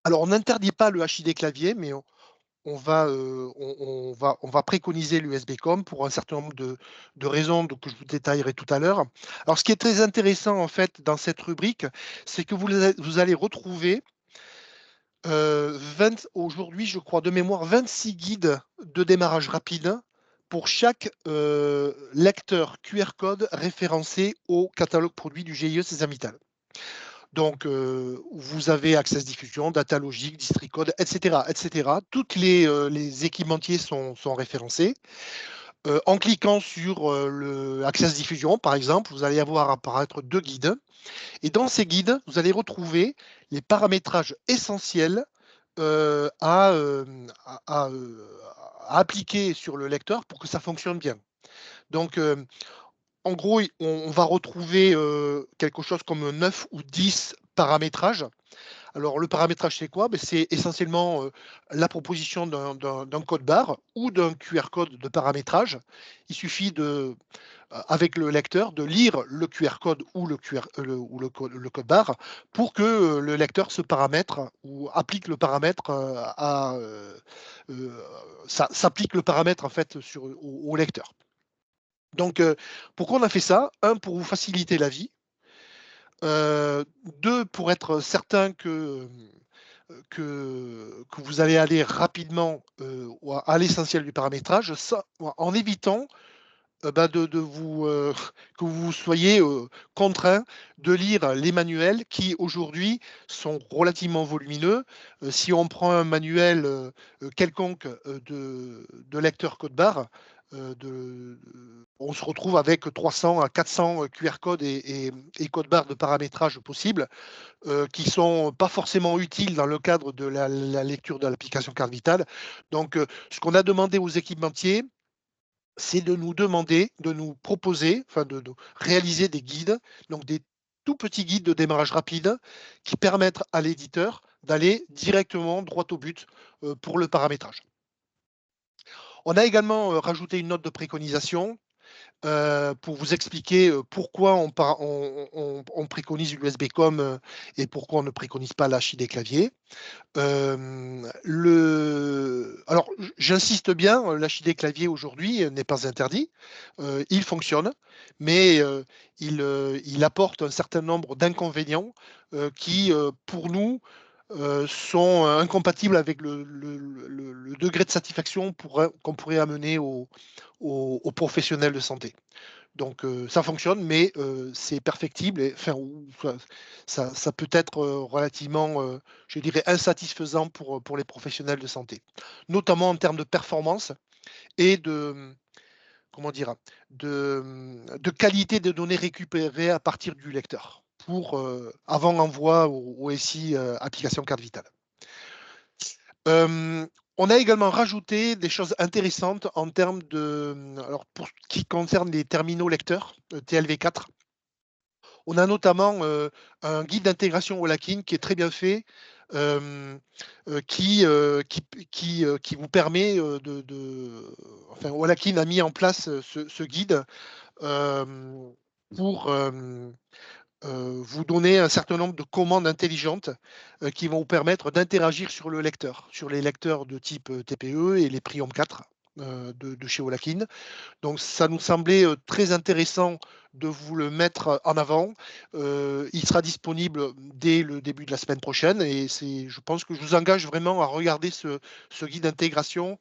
Alors, on n'interdit pas le HID clavier, mais on va préconiser l'USB-COM pour un certain nombre de raisons que je vous détaillerai tout à l'heure. Alors, ce qui est très intéressant, en fait, dans cette rubrique, c'est que vous allez retrouver aujourd'hui, je crois, de mémoire, 26 guides de démarrage rapide pour chaque lecteur QR code référencé au catalogue produit du GIE Sésame Vital. Donc, vous avez Access Diffusion, Datalogic, Districode, etc., etc. Toutes les équipementiers sont référencés. En cliquant sur le Access Diffusion, par exemple, vous allez avoir apparaître 2 guides. Et dans ces guides, vous allez retrouver les paramétrages essentiels à appliquer sur le lecteur pour que ça fonctionne bien. Donc, en gros, on va retrouver quelque chose comme 9 ou 10 paramétrages. Alors, le paramétrage, c'est quoi? C'est essentiellement la proposition d'un code barre ou d'un QR code de paramétrage. Il suffit avec le lecteur de lire le QR code ou le code barre pour que le lecteur se paramètre ou applique le paramètre s'applique le paramètre en fait au lecteur. Donc, pourquoi on a fait ça? 1, pour vous faciliter la vie. 2, pour être certain que vous allez aller rapidement à l'essentiel du paramétrage, en évitant que vous soyez contraint de lire les manuels qui aujourd'hui sont relativement volumineux. Si on prend un manuel quelconque de lecteur code barre, on se retrouve avec 300 à 400 QR codes et code barres de paramétrage possibles qui ne sont pas forcément utiles dans le cadre de la lecture de l'application carte vitale. Donc, ce qu'on a demandé aux équipementiers, c'est de nous proposer, enfin de réaliser des guides, donc des tout petits guides de démarrage rapide qui permettent à l'éditeur d'aller directement droit au but pour le paramétrage. On a également rajouté une note de préconisation pour vous expliquer pourquoi on préconise l'USB-COM et pourquoi on ne préconise pas l'HID clavier. Alors, j'insiste bien, l'HID clavier aujourd'hui n'est pas interdit. Il fonctionne, mais il apporte un certain nombre d'inconvénients qui, pour nous, sont incompatibles avec le degré de satisfaction qu'on pourrait amener aux professionnels de santé. Donc ça fonctionne, mais c'est perfectible. Et, enfin, ça peut être relativement, je dirais, insatisfaisant pour les professionnels de santé, notamment en termes de performance et de qualité des données récupérées à partir du lecteur pour avant l'envoi au SI application carte vitale. On a également rajouté des choses intéressantes en termes alors pour ce qui concerne les terminaux lecteurs TLV4. On a notamment un guide d'intégration Olakin qui est très bien fait, qui vous permet enfin, Olakin a mis en place ce guide pour vous donner un certain nombre de commandes intelligentes qui vont vous permettre d'interagir sur le lecteur, sur les lecteurs de type TPE et les Priom 4 de chez Olakin. Donc, ça nous semblait très intéressant de vous le mettre en avant. Il sera disponible dès le début de la semaine prochaine et je pense que je vous engage vraiment à regarder ce guide d'intégration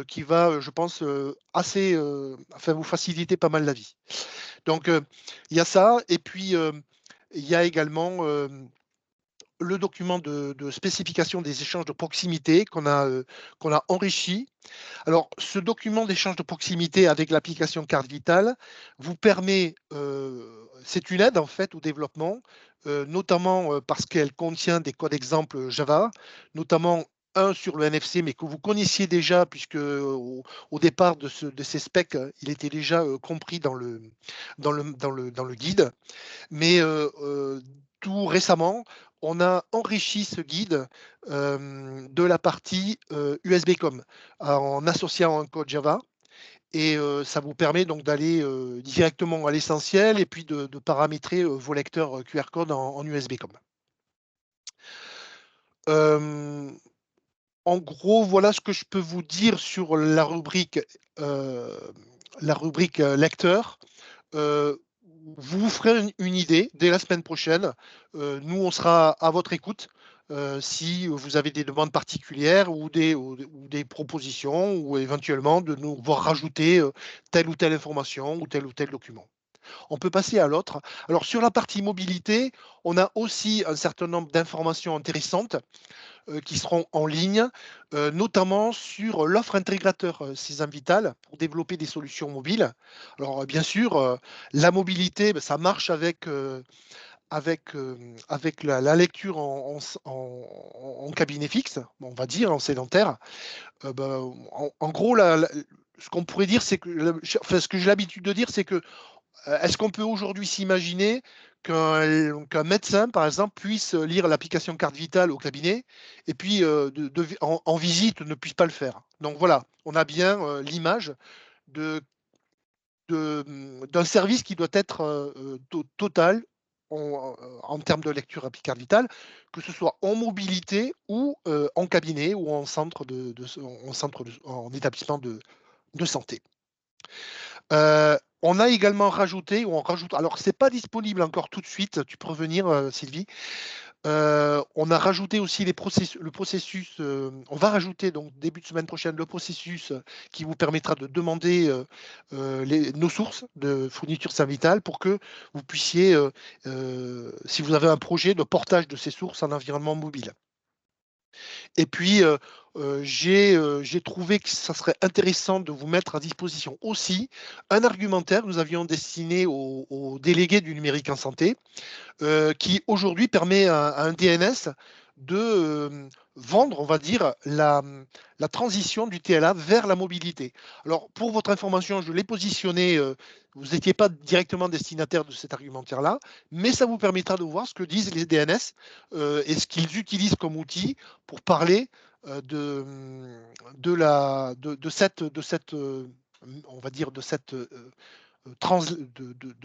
qui va, je pense, vous faciliter pas mal la vie. Donc, il y a ça. Et puis, il y a également le document de spécification des échanges de proximité qu'on a enrichi. Alors, ce document d'échange de proximité avec l'application Carte Vitale vous permet, c'est une aide en fait au développement, notamment parce qu'elle contient des codes exemples Java, notamment un sur le NFC, mais que vous connaissiez déjà, puisque au départ de ces specs, il était déjà compris dans le guide. Mais tout récemment, on a enrichi ce guide de la partie USB-COM en associant un code Java. Et ça vous permet donc d'aller directement à l'essentiel et puis de paramétrer vos lecteurs QR code en USB-COM. En gros, voilà ce que je peux vous dire sur la rubrique lecteur. Vous vous ferez une idée dès la semaine prochaine. Nous, on sera à votre écoute si vous avez des demandes particulières ou des propositions ou éventuellement de nous voir rajouter telle ou telle information ou tel document. On peut passer à l'autre. Alors, sur la partie mobilité, on a aussi un certain nombre d'informations intéressantes qui seront en ligne, notamment sur l'offre intégrateur Sésame Vital pour développer des solutions mobiles. Alors, bien sûr, la mobilité, ça marche avec la lecture en cabinet fixe, on va dire, en sédentaire. En gros, ce qu'on pourrait dire, c'est que, ce que j'ai l'habitude de dire, c'est que est-ce qu'on peut aujourd'hui s'imaginer qu'un médecin, par exemple, puisse lire l'application Carte Vitale au cabinet et puis en visite ne puisse pas le faire? Donc voilà, on a bien l'image d'un service qui doit être total en termes de lecture Carte Vitale, que ce soit en mobilité ou en cabinet ou en en établissement de santé. On a également rajouté, alors c'est pas disponible encore tout de suite, tu peux revenir Sylvie. On a rajouté aussi le processus, on va rajouter donc début de semaine prochaine le processus qui vous permettra de demander nos sources de fourniture Vitale pour que vous puissiez, si vous avez un projet de portage de ces sources en environnement mobile. Et puis, j'ai trouvé que ça serait intéressant de vous mettre à disposition aussi un argumentaire que nous avions destiné aux délégués du numérique en santé, qui aujourd'hui permet à un DNS de vendre, on va dire, la transition du TLA vers la mobilité. Alors, pour votre information, je l'ai positionné, vous n'étiez pas directement destinataire de cet argumentaire-là, mais ça vous permettra de voir ce que disent les DNS et ce qu'ils utilisent comme outil pour parler de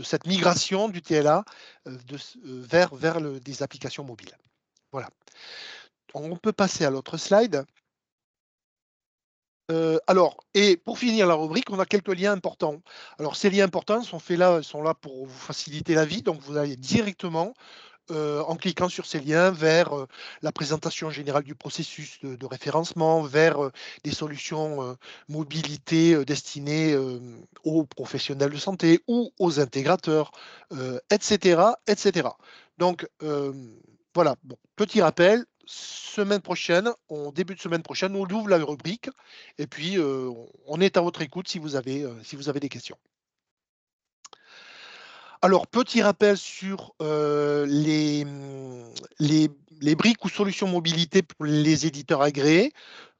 cette migration du TLA vers des applications mobiles. Voilà. On peut passer à l'autre slide. Et pour finir la rubrique, on a quelques liens importants. Alors, ces liens importants sont là pour vous faciliter la vie. Donc, vous allez directement, en cliquant sur ces liens, vers la présentation générale du processus de référencement, vers des solutions mobilité destinées aux professionnels de santé ou aux intégrateurs, etc., etc. Donc, voilà, bon, petit rappel, début de semaine prochaine, on ouvre la rubrique et puis on est à votre écoute si vous avez des questions. Alors, petit rappel sur les briques ou solutions mobilité pour les éditeurs agréés.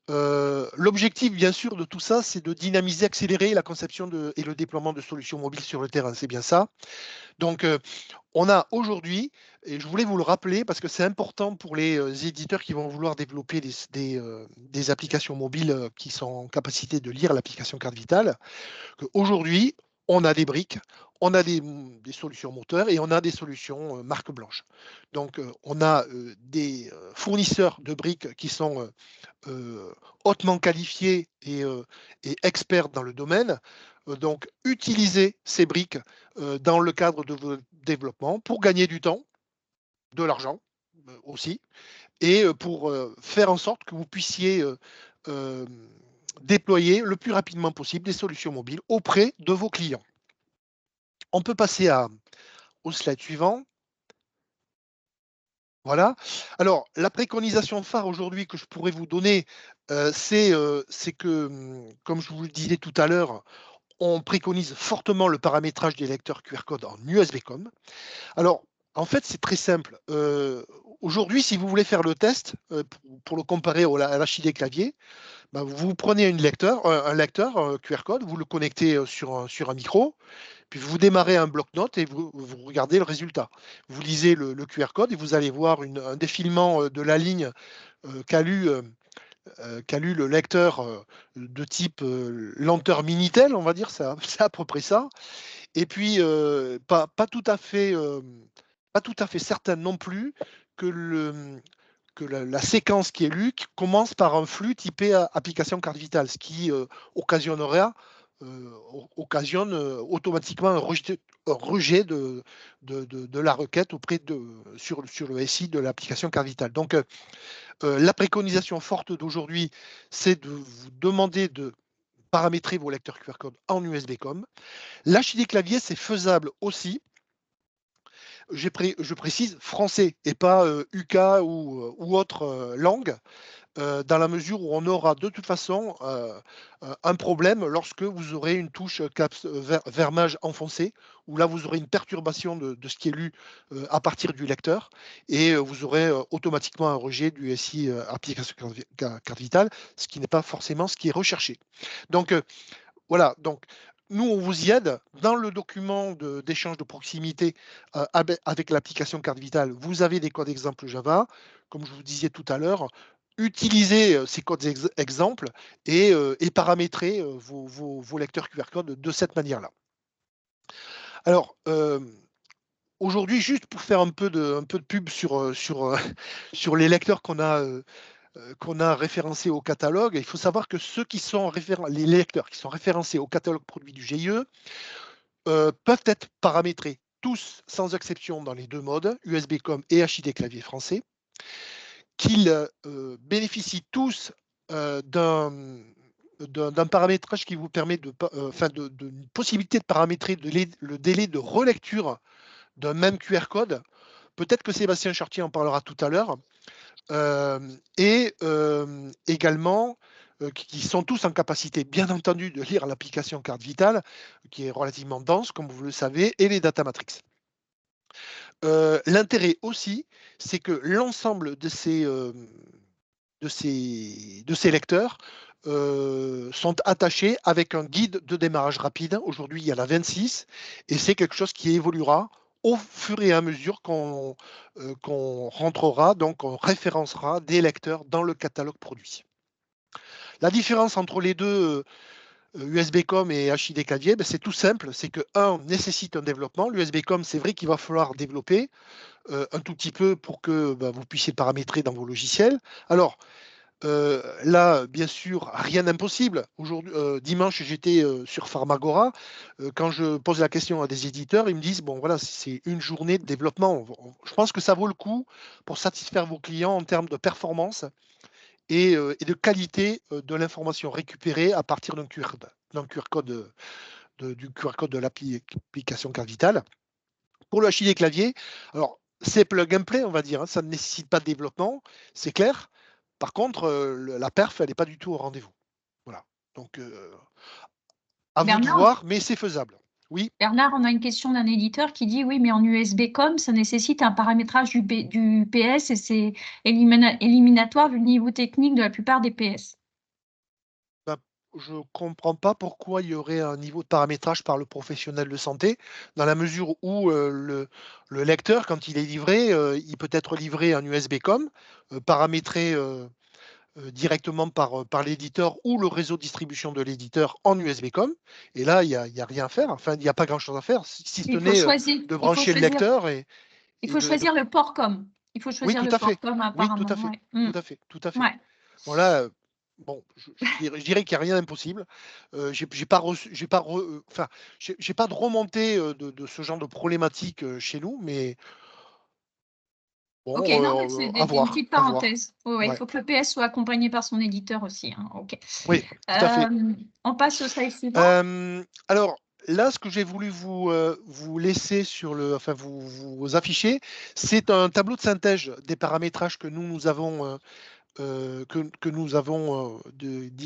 L'objectif, bien sûr, de tout ça, c'est de dynamiser, accélérer la conception et le déploiement de solutions mobiles sur le terrain. C'est bien ça. Donc, on a aujourd'hui, et je voulais vous le rappeler parce que c'est important pour les éditeurs qui vont vouloir développer des applications mobiles qui sont en capacité de lire l'application Carte Vitale, qu'aujourd'hui, on a des briques, on a des solutions moteurs et on a des solutions marque blanche. Donc, on a des fournisseurs de briques qui sont hautement qualifiés et experts dans le domaine. Donc, utilisez ces briques dans le cadre de vos développements pour gagner du temps, de l'argent aussi, et pour faire en sorte que vous puissiez déployer le plus rapidement possible des solutions mobiles auprès de vos clients. On peut passer au slide suivant. Voilà. Alors, la préconisation phare aujourd'hui que je pourrais vous donner, c'est que, comme je vous le disais tout à l'heure, on préconise fortement le paramétrage des lecteurs QR code en USB-COM. Alors, en fait, c'est très simple. Aujourd'hui, si vous voulez faire le test, pour le comparer à l'HID clavier, ben, vous prenez un lecteur QR code, vous le connectez sur un micro, puis vous démarrez un bloc-notes et vous regardez le résultat. Vous lisez le QR code et vous allez voir un défilement de la ligne qu'a lu le lecteur de type lenteur Minitel, on va dire, c'est à peu près ça. Et puis, pas tout à fait certain non plus que la séquence qui est lue commence par un flux typé application carte vitale, ce qui occasionne automatiquement un rejet de la requête sur le SI de l'application carte vitale. Donc, la préconisation forte d'aujourd'hui, c'est de vous demander de paramétrer vos lecteurs QR code en USB-COM. L'HID clavier, c'est faisable aussi. Je précise français et pas UK ou autre langue, dans la mesure où on aura de toute façon un problème lorsque vous aurez une touche vermage enfoncée, où là vous aurez une perturbation de ce qui est lu à partir du lecteur, et vous aurez automatiquement un rejet du SI application carte vitale, ce qui n'est pas forcément ce qui est recherché. Donc voilà, donc nous, on vous y aide. Dans le document d'échange de proximité avec l'application carte vitale, vous avez des codes exemples Java. Comme je vous disais tout à l'heure, utilisez ces codes exemples et paramétrez vos lecteurs QR code de cette manière-là. Alors, aujourd'hui, juste pour faire un peu de pub sur les lecteurs qu'on a référencés au catalogue, il faut savoir que les lecteurs qui sont référencés au catalogue produit du GIE peuvent être paramétrés tous sans exception dans les deux modes, USB-COM et HID clavier français, qu'ils bénéficient tous d'un paramétrage qui vous permet d'une possibilité de paramétrer le délai de relecture d'un même QR code. Peut-être que Sébastien Chartier en parlera tout à l'heure. Et également qui sont tous en capacité, bien entendu, de lire l'application carte vitale, qui est relativement dense, comme vous le savez, et les data matrix. L'intérêt aussi, c'est que l'ensemble de ces lecteurs sont attachés avec un guide de démarrage rapide. Aujourd'hui, il y en a 26, et c'est quelque chose qui évoluera au fur et à mesure qu'on rentrera, donc on référencera des lecteurs dans le catalogue produit. La différence entre les deux, USB-COM et HID clavier, c'est tout simple, c'est que un nécessite un développement. L'USB-COM, c'est vrai qu'il va falloir développer un tout petit peu pour que vous puissiez paramétrer dans vos logiciels. Alors, là, bien sûr, rien d'impossible. Aujourd'hui, dimanche, j'étais sur Pharmagora. Quand je pose la question à des éditeurs, ils me disent, bon, voilà, c'est une journée de développement. Je pense que ça vaut le coup pour satisfaire vos clients en termes de performance et de qualité de l'information récupérée à partir d'un QR code de l'application carte vitale. Pour le HID clavier, alors, c'est plug and play, on va dire, hein, ça ne nécessite pas de développement, c'est clair. Par contre, la perf, elle n'est pas du tout au rendez-vous. Voilà. Donc, à vous de voir, mais c'est faisable. Oui. Bernard, on a une question d'un éditeur qui dit oui, mais en USB-COM, ça nécessite un paramétrage du PS et c'est éliminatoire vu le niveau technique de la plupart des PS. Je ne comprends pas pourquoi il y aurait un niveau de paramétrage par le professionnel de santé, dans la mesure où le lecteur, quand il est livré, il peut être livré en USB-COM, paramétré directement par l'éditeur ou le réseau de distribution de l'éditeur en USB-COM. Et là, il n'y a rien à faire. Enfin, il n'y a pas grand-chose à faire, si ce n'est de brancher le lecteur. Il faut choisir le port COM. Il faut choisir oui, le port COM, apparemment. Oui, tout à fait. Ouais. Tout à fait. Ouais. Voilà. Bon, je dirais qu'il n'y a rien d'impossible. J'ai pas de remontée de ce genre de problématique chez nous, mais bon, ok, non, mais c'est une petite parenthèse. Oui, il faut que le PS soit accompagné par son éditeur aussi. Hein. Ok. Oui, tout à fait. On passe au slide suivant. Alors, là, ce que j'ai voulu vous laisser sur vous afficher, c'est un tableau de synthèse des paramétrages que nous avons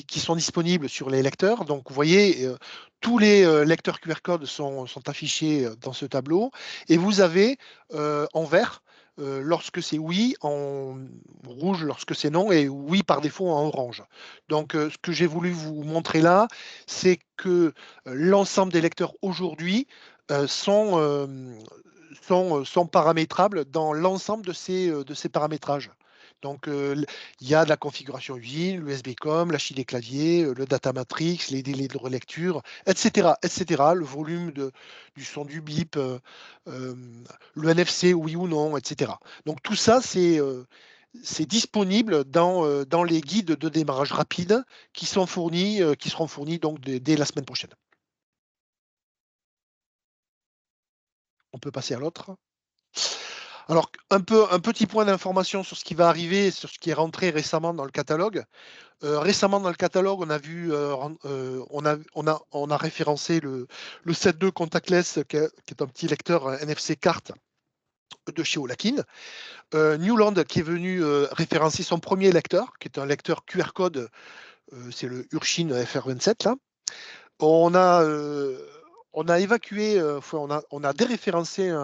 qui sont disponibles sur les lecteurs. Donc, vous voyez, tous les lecteurs QR code sont affichés dans ce tableau. Et vous avez en vert lorsque c'est oui, en rouge lorsque c'est non, et oui par défaut en orange. Donc, ce que j'ai voulu vous montrer là, c'est que l'ensemble des lecteurs aujourd'hui sont paramétrables dans l'ensemble de ces paramétrages. Donc, il y a de la configuration usine, l'USB-COM, la des claviers, le data matrix, les délais de relecture, etc., le volume du son du bip, le NFC, oui ou non, etc. Donc, tout ça, c'est disponible dans les guides de démarrage rapide qui seront fournis donc dès la semaine prochaine. On peut passer à l'autre. Alors, un petit point d'information sur ce qui va arriver, sur ce qui est rentré récemment dans le catalogue. Récemment dans le catalogue, on a vu, on a référencé le 7.2 Contactless, qui est un petit lecteur NFC carte de chez Olakin. Newland qui est venu référencer son premier lecteur, qui est un lecteur QR code, c'est le Urshin FR27 là. On a évacué, on a déréférencé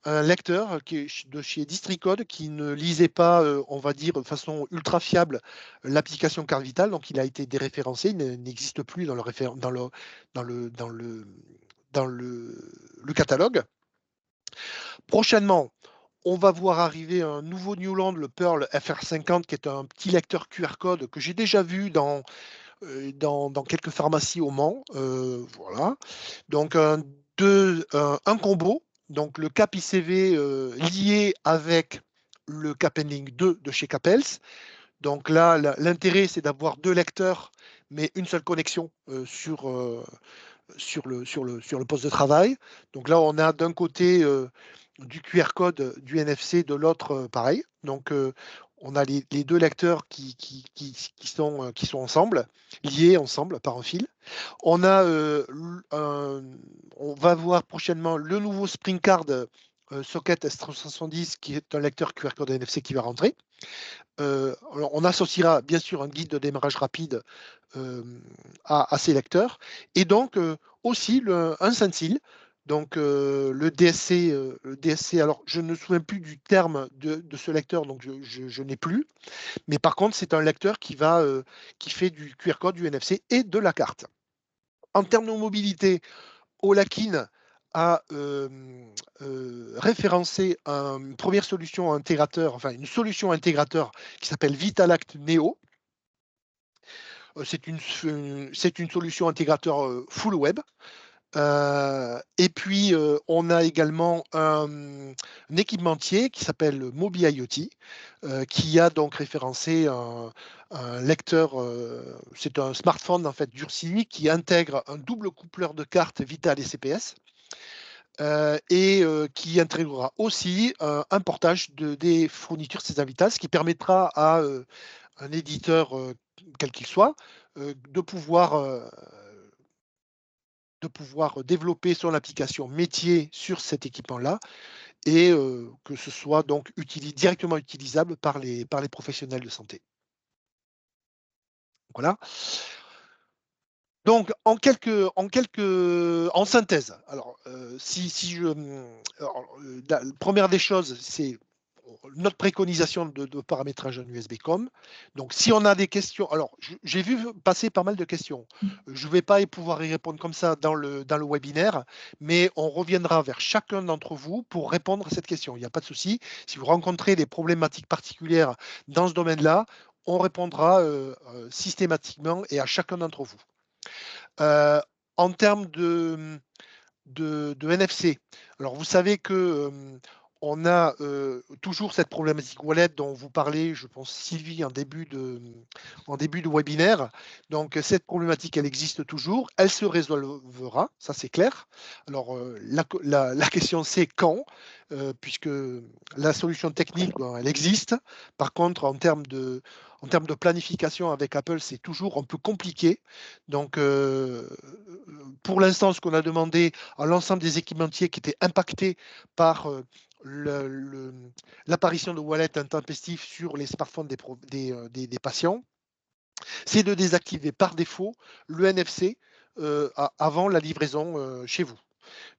un lecteur qui est de chez Districode qui ne lisait pas, on va dire, de façon ultra fiable l'application carte vitale, donc il a été déréférencé, il n'existe plus dans le catalogue. Prochainement, on va voir arriver un nouveau Newland, le Pearl FR50, qui est un petit lecteur QR code que j'ai déjà vu dans quelques pharmacies au Mans. Voilà. Donc, un combo. Donc, le cap ICV lié avec le cap Ending 2 de chez Capels. Donc là, l'intérêt, c'est d'avoir deux lecteurs, mais une seule connexion sur le poste de travail. Donc là, on a d'un côté du QR code du NFC, de l'autre pareil. Donc on a les deux lecteurs qui sont ensemble, liés ensemble par un fil. On va voir prochainement le nouveau Spring Card Socket S370 qui est un lecteur QR code NFC qui va rentrer. Alors on associera bien sûr un guide de démarrage rapide à ces lecteurs, et donc aussi un SANSIL, donc le DSC, alors je ne me souviens plus du terme de ce lecteur, donc je n'ai plus, mais par contre c'est un lecteur qui fait du QR code, du NFC et de la carte. En termes de mobilité, Olakin a référencé une première solution intégrateur, enfin une solution intégrateur qui s'appelle Vitalact Neo. C'est une solution intégrateur full web. Et puis, on a également un équipementier qui s'appelle Mobi IoT, qui a donc référencé un lecteur, c'est un smartphone en fait durci qui intègre un double coupleur de cartes Vital et CPS. Et qui intégrera aussi un portage des fournitures CESA Vital, ce qui permettra à un éditeur, quel qu'il soit, de pouvoir développer son application métier sur cet équipement-là, et que ce soit donc directement utilisable par les professionnels de santé. Voilà. Donc, en synthèse, alors, la première des choses, c'est notre préconisation de paramétrage en USB-COM. Donc, si on a des questions, alors, j'ai vu passer pas mal de questions. Je ne vais pas pouvoir y répondre comme ça dans le webinaire, mais on reviendra vers chacun d'entre vous pour répondre à cette question. Il n'y a pas de souci. Si vous rencontrez des problématiques particulières dans ce domaine-là, on répondra systématiquement et à chacun d'entre vous. En termes de NFC, alors vous savez que on a toujours cette problématique wallet dont vous parlez, je pense, Sylvie, en début de webinaire. Donc, cette problématique, elle existe toujours. Elle se résolvera, ça c'est clair. Alors, la question, c'est quand, puisque la solution technique, bon, elle existe. Par contre, en termes de planification avec Apple, c'est toujours un peu compliqué. Donc, pour l'instant, ce qu'on a demandé à l'ensemble des équipementiers qui étaient impactés par l'apparition de wallets intempestifs sur les smartphones des patients, c'est de désactiver par défaut le NFC avant la livraison chez vous,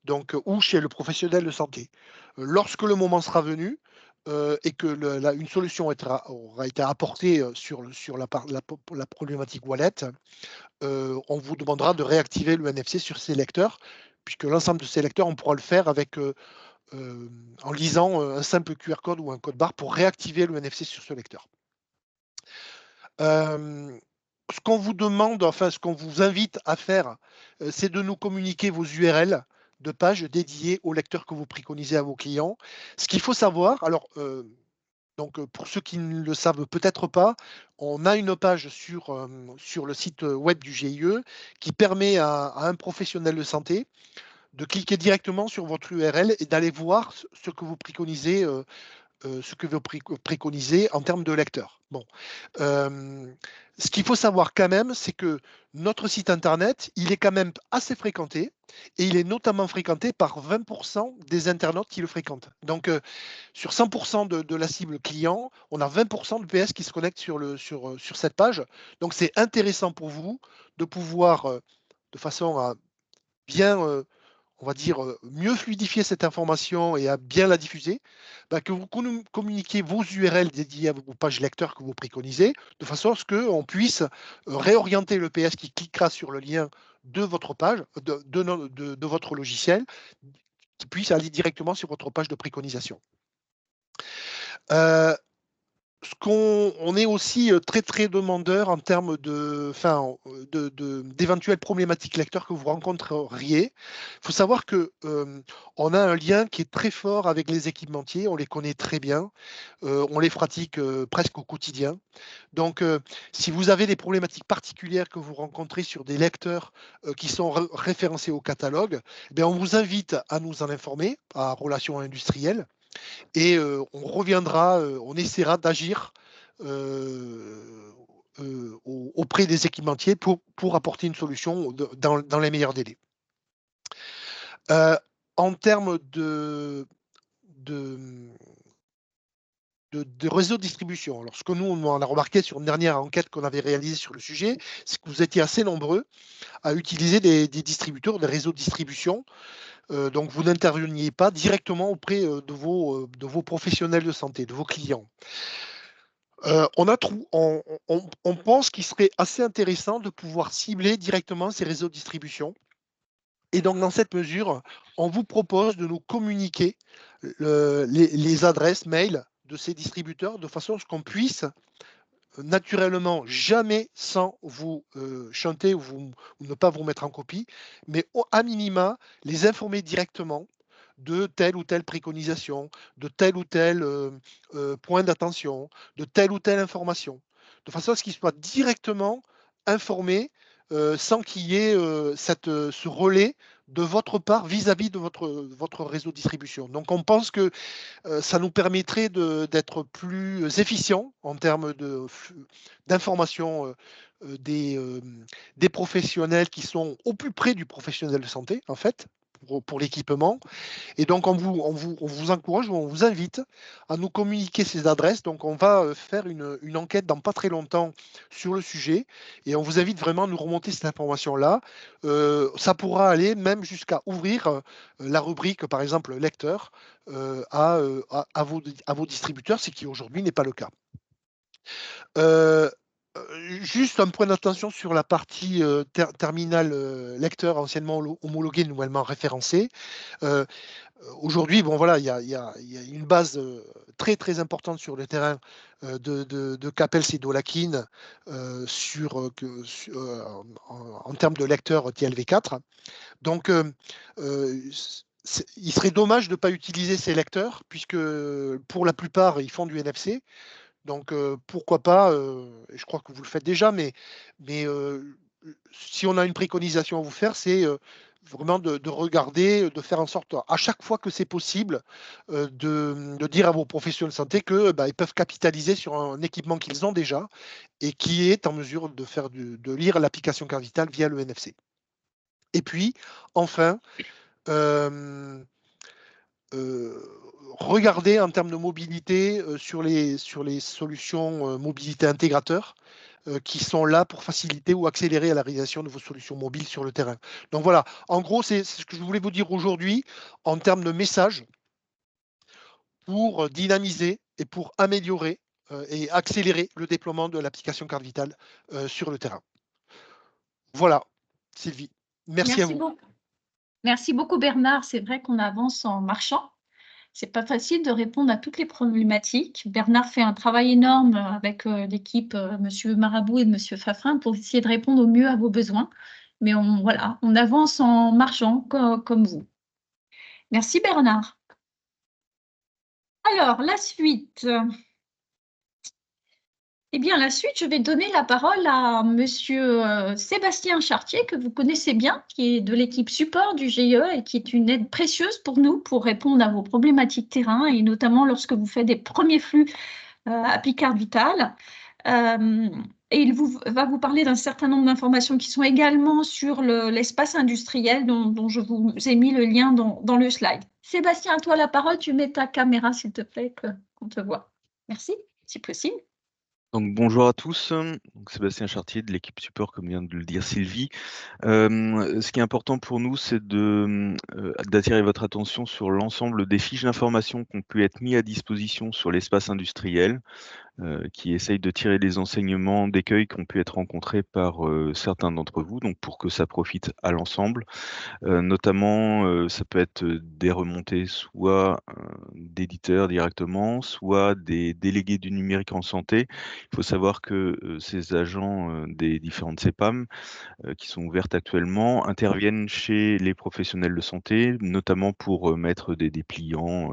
donc, ou chez le professionnel de santé. Lorsque le moment sera venu et que une solution aura été apportée sur la problématique wallet, on vous demandera de réactiver le NFC sur ces lecteurs, puisque l'ensemble de ces lecteurs, on pourra le faire avec en lisant un simple QR code ou un code barre pour réactiver le NFC sur ce lecteur. Ce qu'on vous demande, enfin ce qu'on vous invite à faire, c'est de nous communiquer vos URL de pages dédiées au lecteur que vous préconisez à vos clients. Ce qu'il faut savoir, alors donc pour ceux qui ne le savent peut-être pas, on a une page sur le site web du GIE qui permet à un professionnel de santé de cliquer directement sur votre URL et d'aller voir ce que vous préconisez, en termes de lecteur. Bon, ce qu'il faut savoir quand même, c'est que notre site internet, il est quand même assez fréquenté et il est notamment fréquenté par 20% des internautes qui le fréquentent. Donc, sur 100% de la cible client, on a 20% de PS qui se connectent sur cette page. Donc, c'est intéressant pour vous de pouvoir, de façon à bien on va dire, mieux fluidifier cette information et à bien la diffuser, que vous communiquiez vos URL dédiées à vos pages lecteurs que vous préconisez, de façon à ce qu'on puisse réorienter le PS qui cliquera sur le lien de votre page, de votre logiciel, qui puisse aller directement sur votre page de préconisation. On est aussi très très demandeur en termes d'éventuelles problématiques lecteurs que vous rencontreriez. Il faut savoir que on a un lien qui est très fort avec les équipementiers, on les connaît très bien, on les pratique presque au quotidien. Donc, si vous avez des problématiques particulières que vous rencontrez sur des lecteurs qui sont référencés au catalogue, on vous invite à nous en informer à Relations Industrielles. Et on reviendra, on essaiera d'agir auprès des équipementiers pour apporter une solution dans les meilleurs délais. En termes de réseau de distribution, alors ce que nous on a remarqué sur une dernière enquête qu'on avait réalisée sur le sujet, c'est que vous étiez assez nombreux à utiliser des distributeurs, des réseaux de distribution. Donc, vous n'interveniez pas directement auprès de vos professionnels de santé, de vos clients. On pense qu'il serait assez intéressant de pouvoir cibler directement ces réseaux de distribution. Et donc, dans cette mesure, on vous propose de nous communiquer les adresses mail de ces distributeurs de façon à ce qu'on puisse naturellement jamais sans vous chanter ou ne pas vous mettre en copie, mais à minima les informer directement de telle ou telle préconisation, de tel ou tel point d'attention, de telle ou telle information, de façon à ce qu'ils soient directement informés sans qu'il y ait ce relais de votre part vis-à-vis de votre réseau de distribution. Donc on pense que ça nous permettrait d'être plus efficient en termes d'information des professionnels qui sont au plus près du professionnel de santé, en fait, pour l'équipement. Et donc, on vous encourage, on vous invite à nous communiquer ces adresses. Donc, on va faire une enquête dans pas très longtemps sur le sujet et on vous invite vraiment à nous remonter cette information-là. Ça pourra aller même jusqu'à ouvrir la rubrique, par exemple, lecteur à vos distributeurs, ce qui aujourd'hui n'est pas le cas. juste un point d'attention sur la partie terminal lecteur anciennement homologué, nouvellement référencé. Aujourd'hui, bon voilà, il y a une base très très importante sur le terrain de Capels et d'Olakin en termes de lecteurs TLV4. Donc, il serait dommage de ne pas utiliser ces lecteurs, puisque pour la plupart, ils font du NFC. Donc, pourquoi pas, je crois que vous le faites déjà, mais si on a une préconisation à vous faire, c'est vraiment de regarder, de faire en sorte, à chaque fois que c'est possible, de dire à vos professionnels de santé que ils peuvent capitaliser sur un équipement qu'ils ont déjà et qui est en mesure de lire l'application carte vitale via le NFC. Et puis, enfin, regardez en termes de mobilité sur les solutions mobilité intégrateurs qui sont là pour faciliter ou accélérer la réalisation de vos solutions mobiles sur le terrain. Donc voilà, en gros, c'est ce que je voulais vous dire aujourd'hui en termes de messages pour dynamiser et pour améliorer et accélérer le déploiement de l'application carte vitale sur le terrain. Voilà, Sylvie. Merci à vous. Beaucoup. Merci beaucoup, Bernard. C'est vrai qu'on avance en marchant. C'est pas facile de répondre à toutes les problématiques. Bernard fait un travail énorme avec l'équipe Monsieur Marabout et Monsieur Fafrin pour essayer de répondre au mieux à vos besoins. Mais on avance en marchant comme vous. Merci Bernard. Alors, la suite. Eh bien, la suite, je vais donner la parole à Monsieur Sébastien Chartier, que vous connaissez bien, qui est de l'équipe support du GIE et qui est une aide précieuse pour nous pour répondre à vos problématiques terrain et notamment lorsque vous faites des premiers flux Applicard Vital. Et il va vous parler d'un certain nombre d'informations qui sont également sur l'espace industriel dont je vous ai mis le lien dans le slide. Sébastien, à toi la parole. Tu mets ta caméra, s'il te plaît, qu'on te voit. Merci, si possible. Donc, bonjour à tous, donc, Sébastien Chartier de l'équipe support, comme vient de le dire Sylvie. Ce qui est important pour nous, c'est d'attirer votre attention sur l'ensemble des fiches d'information qui ont pu être mises à disposition sur l'espace industriel, qui essayent de tirer des enseignements d'écueils qui ont pu être rencontrés par certains d'entre vous, donc pour que ça profite à l'ensemble. Notamment, ça peut être des remontées soit d'éditeurs directement, soit des délégués du numérique en santé. Il faut savoir que ces agents des différentes CEPAM qui sont ouvertes actuellement interviennent chez les professionnels de santé, notamment pour mettre des dépliants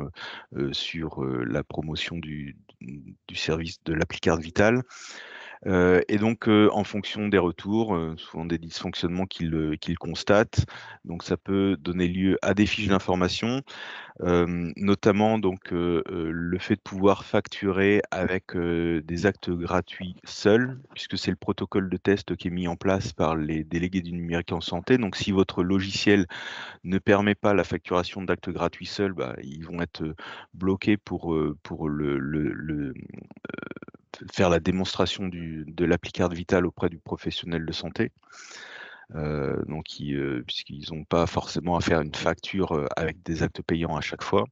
sur la promotion du service de l'applicard Vital. Et donc, en fonction des retours, souvent des dysfonctionnements qu'ils constatent, donc ça peut donner lieu à des fiches d'information, notamment donc le fait de pouvoir facturer avec des actes gratuits seuls, puisque c'est le protocole de test qui est mis en place par les délégués du numérique en santé. Donc, si votre logiciel ne permet pas la facturation d'actes gratuits seuls, ils vont être bloqués pour faire la démonstration de l'applicard Vital auprès du professionnel de santé. Puisqu'ils n'ont pas forcément à faire une facture avec des actes payants à chaque fois.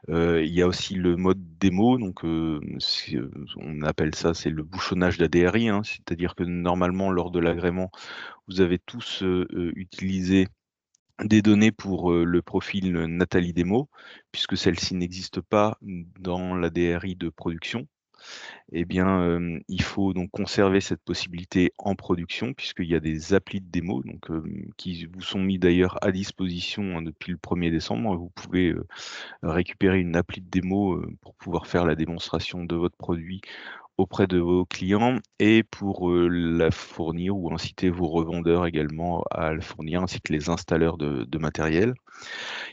Il y a aussi le mode démo, donc on appelle ça, c'est le bouchonnage d'ADRI, c'est-à-dire que normalement, lors de l'agrément, vous avez tous utilisé des données pour le profil Nathalie Démo, puisque celle-ci n'existe pas dans la DRI de production. Eh bien, il faut donc conserver cette possibilité en production, puisqu'il y a des applis de démo donc, qui vous sont mis d'ailleurs à disposition depuis le 1er décembre. Vous pouvez récupérer une appli de démo pour pouvoir faire la démonstration de votre produit auprès de vos clients et pour la fournir ou inciter vos revendeurs également à le fournir, ainsi que les installeurs de matériel.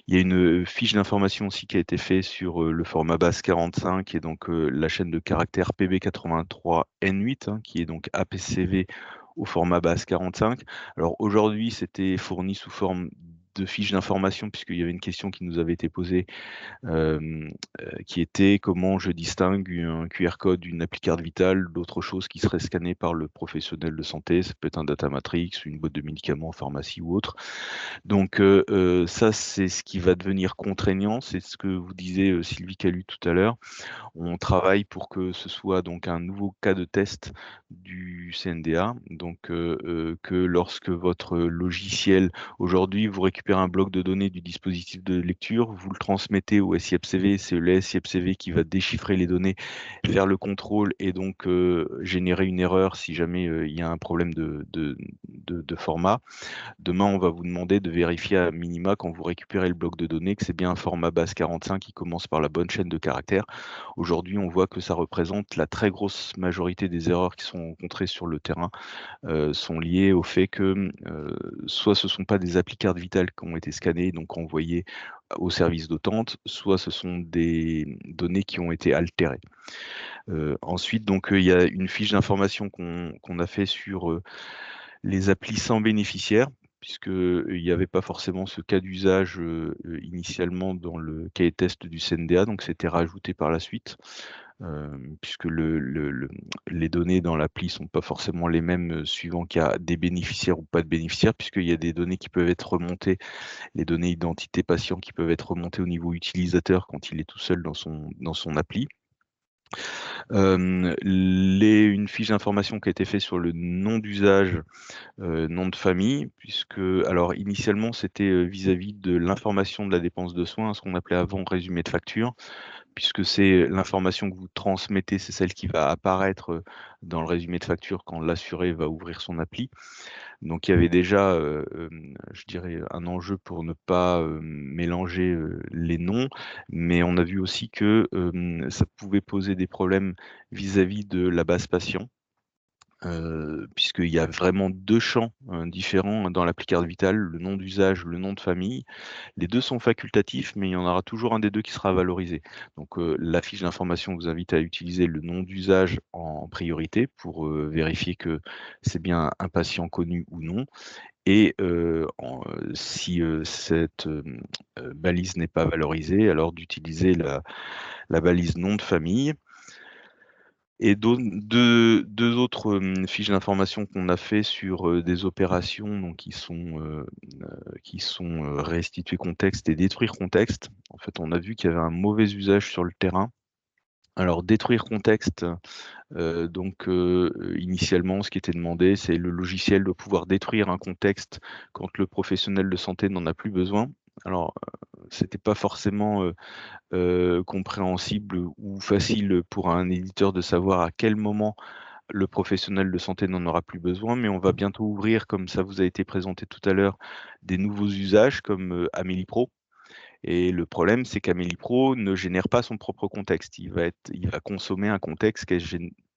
Il y a une fiche d'information aussi qui a été faite sur le format base 45 et donc la chaîne de caractères PB83N8 qui est donc APCV au format base 45. Alors aujourd'hui, c'était fourni sous forme de fiches d'information, puisqu'il y avait une question qui nous avait été posée, qui était comment je distingue un QR code d'une appli carte vitale d'autre chose qui serait scanné par le professionnel de santé. Ça peut être un data matrix, une boîte de médicaments en pharmacie ou autre. Donc ça, c'est ce qui va devenir contraignant. C'est ce que vous disiez, Sylvie Calu, tout à l'heure. On travaille pour que ce soit donc un nouveau cas de test du CNDA, donc que lorsque votre logiciel, aujourd'hui, vous récupérez un bloc de données du dispositif de lecture, vous le transmettez au SIEPCV, c'est le SIEPCV qui va déchiffrer les données, faire le contrôle et donc générer une erreur si jamais il y a un problème de format. Demain, on va vous demander de vérifier à minima quand vous récupérez le bloc de données que c'est bien un format base 45 qui commence par la bonne chaîne de caractères. Aujourd'hui, on voit que ça représente la très grosse majorité des erreurs qui sont rencontrées sur le terrain sont liées au fait que soit ce ne sont pas des applis cartes vitales qui ont été scannées, donc envoyées au service d'autante, soit ce sont des données qui ont été altérées. Ensuite, donc il y a une fiche d'information qu'on a fait sur les applis sans bénéficiaire, puisqu'il n'y avait pas forcément ce cas d'usage initialement dans le cahier de test du CNDA, donc c'était rajouté par la suite, puisque les données dans l'appli ne sont pas forcément les mêmes suivant qu'il y a des bénéficiaires ou pas de bénéficiaires, puisqu'il y a des données qui peuvent être remontées, les données identité patient qui peuvent être remontées au niveau utilisateur quand il est tout seul dans son appli. Une fiche d'information qui a été faite sur le nom d'usage, nom de famille, puisque alors initialement c'était vis-à-vis de l'information de la dépense de soins, ce qu'on appelait avant résumé de facture, puisque c'est l'information que vous transmettez, c'est celle qui va apparaître dans le résumé de facture quand l'assuré va ouvrir son appli. Donc il y avait déjà, je dirais, un enjeu pour ne pas mélanger les noms, mais on a vu aussi que ça pouvait poser des problèmes vis-à-vis de la base patient, puisqu'il y a vraiment 2 champs différents dans l'appli carte vitale, le nom d'usage, le nom de famille. Les 2 sont facultatifs, mais il y en aura toujours un des 2 qui sera valorisé. Donc la fiche d'information vous invite à utiliser le nom d'usage en priorité pour vérifier que c'est bien un patient connu ou non. Et si cette balise n'est pas valorisée, alors d'utiliser la balise nom de famille. Et deux autres fiches d'information qu'on a fait sur des opérations donc, qui sont restituer contexte et détruire contexte. En fait, on a vu qu'il y avait un mauvais usage sur le terrain. Alors, détruire contexte, initialement, ce qui était demandé, c'est le logiciel doit pouvoir détruire un contexte quand le professionnel de santé n'en a plus besoin. Alors, c'était pas forcément compréhensible ou facile pour un éditeur de savoir à quel moment le professionnel de santé n'en aura plus besoin, mais on va bientôt ouvrir, comme ça vous a été présenté tout à l'heure, des nouveaux usages comme Amélie Pro. Et le problème, c'est qu'Amélie Pro ne génère pas son propre contexte. Il va consommer un contexte qui a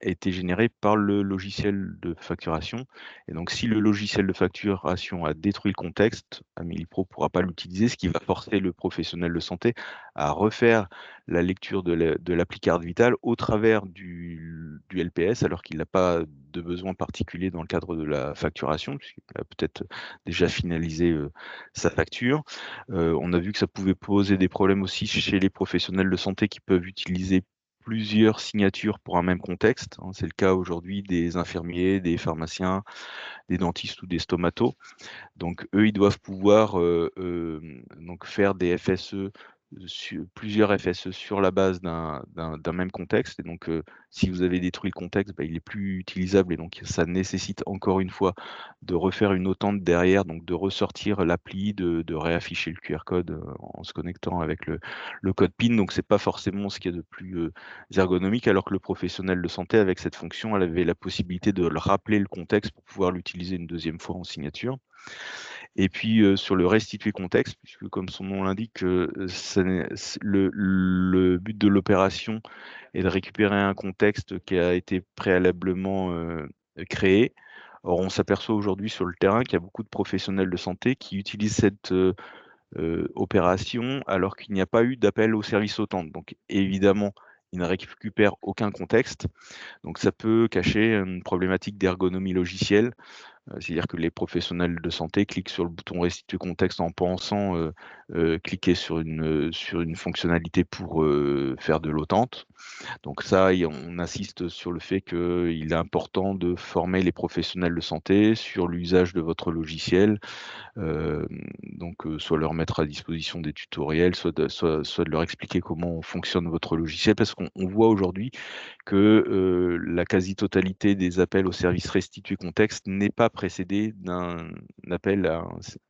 été généré par le logiciel de facturation. Et donc, si le logiciel de facturation a détruit le contexte, Amélie Pro ne pourra pas l'utiliser, ce qui va forcer le professionnel de santé à refaire la lecture de l'appli carte vitale au travers du LPS, alors qu'il n'a pas de besoin particulier dans le cadre de la facturation, puisqu'il a peut-être déjà finalisé sa facture. On a vu que ça pouvait poser des problèmes aussi chez les professionnels de santé qui peuvent utiliser plusieurs signatures pour un même contexte. C'est le cas aujourd'hui des infirmiers, des pharmaciens, des dentistes ou des stomatos. Donc eux, ils doivent pouvoir donc faire des FSE, plusieurs FSE sur la base d'un même contexte. Et donc si vous avez détruit le contexte, il est plus utilisable et donc ça nécessite encore une fois de refaire une autente derrière, donc de ressortir l'appli, de réafficher le QR code en se connectant avec le code PIN. Donc c'est pas forcément ce qu'il y a de plus ergonomique, alors que le professionnel de santé avec cette fonction, elle avait la possibilité de le rappeler le contexte pour pouvoir l'utiliser une deuxième fois en signature. Et puis sur le restituer contexte, puisque comme son nom l'indique, le but de l'opération est de récupérer un contexte qui a été préalablement créé. Or, on s'aperçoit aujourd'hui sur le terrain qu'il y a beaucoup de professionnels de santé qui utilisent cette opération alors qu'il n'y a pas eu d'appel au service autante. Donc évidemment, ils ne récupèrent aucun contexte. Donc ça peut cacher une problématique d'ergonomie logicielle C'est-à-dire que les professionnels de santé cliquent sur le bouton restituer contexte en pensant cliquer sur une fonctionnalité pour faire de l'autente. Donc ça, on insiste sur le fait qu'il est important de former les professionnels de santé sur l'usage de votre logiciel. Donc soit leur mettre à disposition des tutoriels, soit de leur expliquer comment fonctionne votre logiciel. Parce qu'on voit aujourd'hui que la quasi-totalité des appels au service restituer contexte n'est pas précédée d'un appel à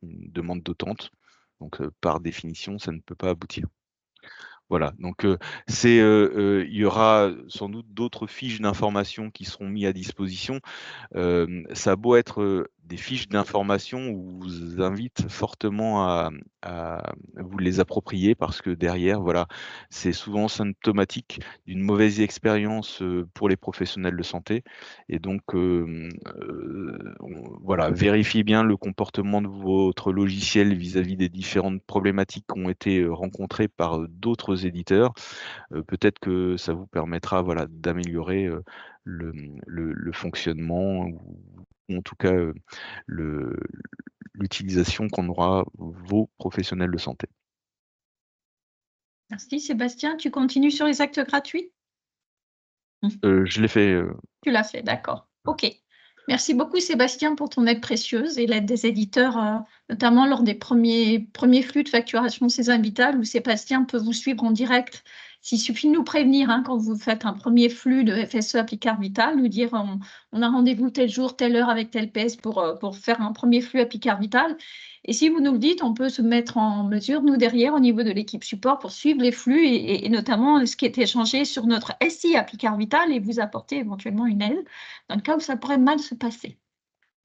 une demande d'autante. Donc par définition, ça ne peut pas aboutir. Voilà, donc il y aura sans doute d'autres fiches d'informations qui seront mises à disposition. Ça a beau être des fiches d'information, on vous invite fortement à vous les approprier parce que derrière, voilà, c'est souvent symptomatique d'une mauvaise expérience pour les professionnels de santé. Et donc, voilà, vérifiez bien le comportement de votre logiciel vis-à-vis des différentes problématiques qui ont été rencontrées par d'autres éditeurs. Peut-être que ça vous permettra, voilà, d'améliorer le fonctionnement ou en tout cas l'utilisation qu'en aura vos professionnels de santé. Merci Sébastien. Tu continues sur les actes gratuits? Je l'ai fait. Tu l'as fait, d'accord. OK. Merci beaucoup Sébastien pour ton aide précieuse et l'aide des éditeurs, notamment lors des premiers flux de facturation César Vital où Sébastien peut vous suivre en direct. S'il suffit de nous prévenir quand vous faites un premier flux de FSE Applicard Vital, nous dire on a rendez-vous tel jour, telle heure avec tel PS pour faire un premier flux Applicard Vital. Et si vous nous le dites, on peut se mettre en mesure, nous derrière, au niveau de l'équipe support, pour suivre les flux et notamment ce qui est échangé sur notre SI Applicard Vital et vous apporter éventuellement une aide dans le cas où ça pourrait mal se passer.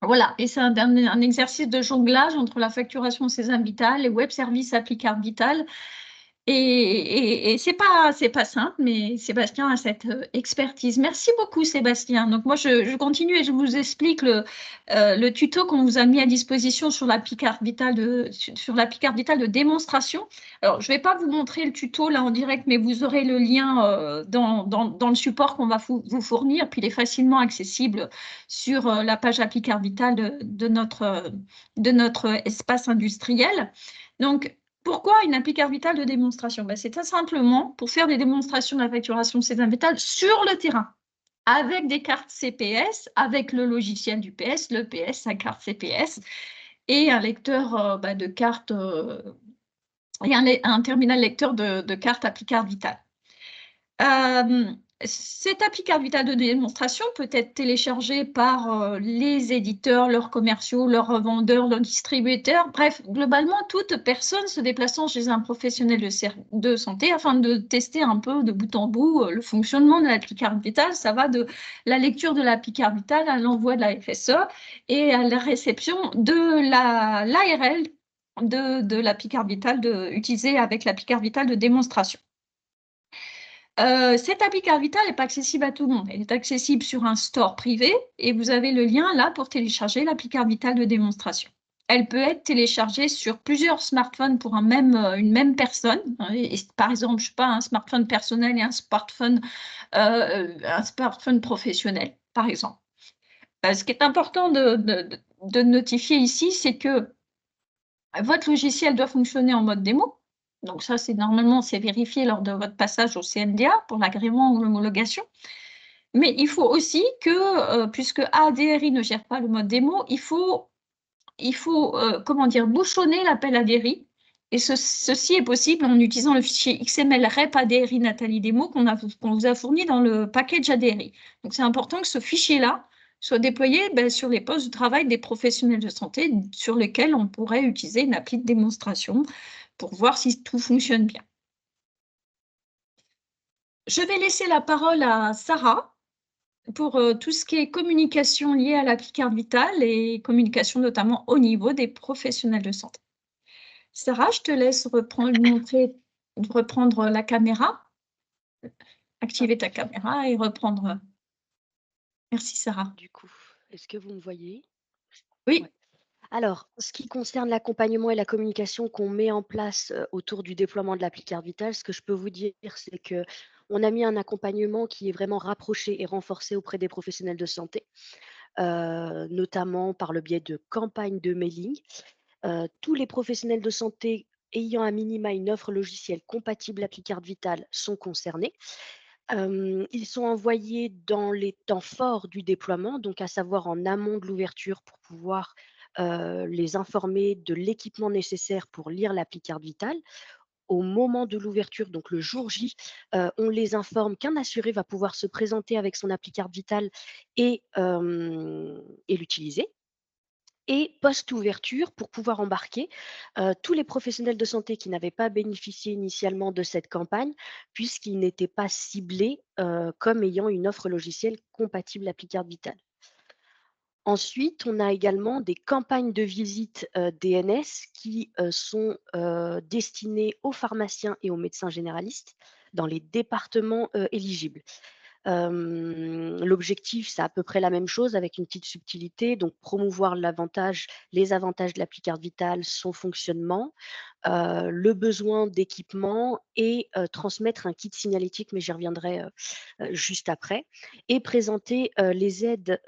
Voilà, et c'est un exercice de jonglage entre la facturation César Vital, les web services Applicard Vital. Et c'est pas simple, mais Sébastien a cette expertise. Merci beaucoup, Sébastien. Donc, moi, je continue et je vous explique le tuto qu'on vous a mis à disposition sur l'Applicard Vital de démonstration. Alors, je ne vais pas vous montrer le tuto là en direct, mais vous aurez le lien dans le support qu'on va vous fournir. Puis, il est facilement accessible sur la page Applicard Vital de notre espace industriel. Donc, pourquoi une Applicard Vital de démonstration? C'est tout simplement pour faire des démonstrations de la facturation César Vital sur le terrain, avec des cartes CPS, avec le logiciel du PS, le PS, sa carte CPS, et un lecteur de cartes, et un terminal lecteur de cartes Applicard Vital. Cette Applicard Vital de démonstration peut être téléchargée par les éditeurs, leurs commerciaux, leurs revendeurs, leurs distributeurs, bref, globalement, toute personne se déplaçant chez un professionnel de santé afin de tester un peu de bout en bout le fonctionnement de l'Applicard Vital. Ça va de la lecture de l'Applicard Vital à l'envoi de la FSE et à la réception de l'ARL de l'Applicard Vital utilisée avec l'Applicard Vital de démonstration. Cette Applicard Vital n'est pas accessible à tout le monde. Elle est accessible sur un store privé et vous avez le lien là pour télécharger l'Applicard Vital de démonstration. Elle peut être téléchargée sur plusieurs smartphones pour une même personne. Et par exemple, je sais pas, un smartphone personnel et un smartphone professionnel, par exemple. Ce qui est important de notifier ici, c'est que votre logiciel doit fonctionner en mode démo. Donc ça, normalement, c'est vérifié lors de votre passage au CNDA pour l'agrément ou l'homologation. Mais il faut aussi que, puisque ADRI ne gère pas le mode démo, il faut bouchonner l'appel ADRI. Et ceci est possible en utilisant le fichier XML rep ADRI Nathalie Démo qu'on vous a fourni dans le package ADRI. Donc c'est important que ce fichier-là soit déployé sur les postes de travail des professionnels de santé sur lesquels on pourrait utiliser une appli de démonstration pour voir si tout fonctionne bien. Je vais laisser la parole à Sarah pour tout ce qui est communication liée à l'Applicard Vital et communication notamment au niveau des professionnels de santé. Sarah, je te laisse reprendre la caméra, activer ta caméra et reprendre. Merci Sarah. Du coup, est-ce que vous me voyez? Oui. Ouais. Alors, ce qui concerne l'accompagnement et la communication qu'on met en place autour du déploiement de l'Applicard Vital, ce que je peux vous dire, c'est qu'on a mis un accompagnement qui est vraiment rapproché et renforcé auprès des professionnels de santé. notamment par le biais de campagnes de mailing. Tous les professionnels de santé ayant à minima une offre logicielle compatible appli Carte Vitale sont concernés. Ils sont envoyés dans les temps forts du déploiement, donc à savoir en amont de l'ouverture pour pouvoir les informer de l'équipement nécessaire pour lire l'appli Carte Vitale. Au moment de l'ouverture, donc le jour J, on les informe qu'un assuré va pouvoir se présenter avec son appli Carte Vitale et l'utiliser. Et post-ouverture, pour pouvoir embarquer tous les professionnels de santé qui n'avaient pas bénéficié initialement de cette campagne, puisqu'ils n'étaient pas ciblés comme ayant une offre logicielle compatible appli Carte Vitale. Ensuite, on a également des campagnes de visite DNS qui sont destinées aux pharmaciens et aux médecins généralistes dans les départements éligibles. L'objectif, c'est à peu près la même chose avec une petite subtilité, donc promouvoir les avantages de l'appli Carte Vitale, son fonctionnement, le besoin d'équipement et transmettre un kit signalétique, mais j'y reviendrai juste après, et présenter les aides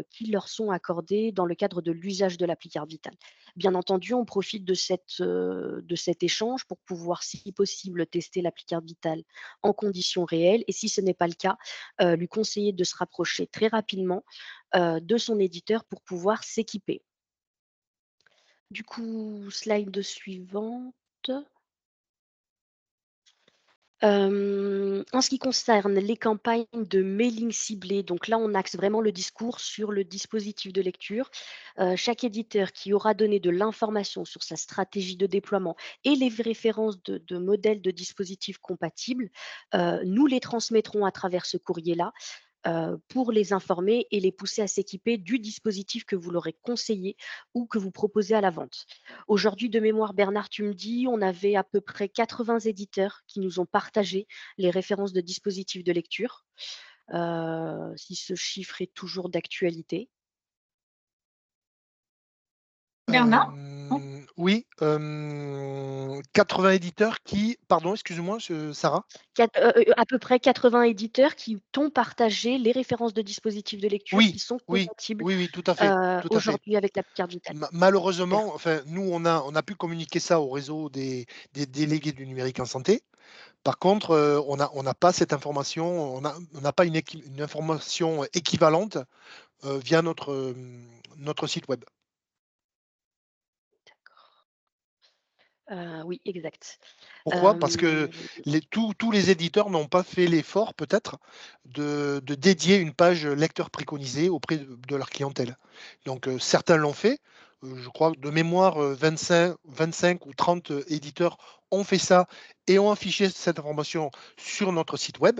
qui leur sont accordées dans le cadre de l'usage de l'appli Carte Vitale. Bien entendu, on profite de cet échange pour pouvoir, si possible, tester l'appli Carte Vitale en conditions réelles et si ce n'est pas le cas, lui conseiller de se rapprocher très rapidement de son éditeur pour pouvoir s'équiper. Du coup, slide suivante. En ce qui concerne les campagnes de mailing ciblées, donc là, on axe vraiment le discours sur le dispositif de lecture. Chaque éditeur qui aura donné de l'information sur sa stratégie de déploiement et les références de modèles de dispositifs compatibles, nous les transmettrons à travers ce courrier-là pour les informer et les pousser à s'équiper du dispositif que vous leur avez conseillé ou que vous proposez à la vente. Aujourd'hui, de mémoire, Bernard, tu me dis, on avait à peu près 80 éditeurs qui nous ont partagé les références de dispositifs de lecture, si ce chiffre est toujours d'actualité. Bernard? Oui, 80 éditeurs qui, pardon, excuse-moi, Sarah? À peu près 80 éditeurs qui t'ont partagé les références de dispositifs de lecture qui sont compatibles oui, tout à fait. aujourd'hui avec l'appli Carte Vitale. Malheureusement, enfin, nous, on a pu communiquer ça au réseau des délégués du numérique en santé. Par contre, on n'a pas cette information, on n'a pas une information équivalente via notre site web. Oui, exact. Pourquoi? Parce que tous les éditeurs n'ont pas fait l'effort, peut-être, de dédier une page lecteur préconisée auprès de leur clientèle. Donc, certains l'ont fait. Je crois que de mémoire, 25 ou 30 éditeurs ont fait ça et ont affiché cette information sur notre site web.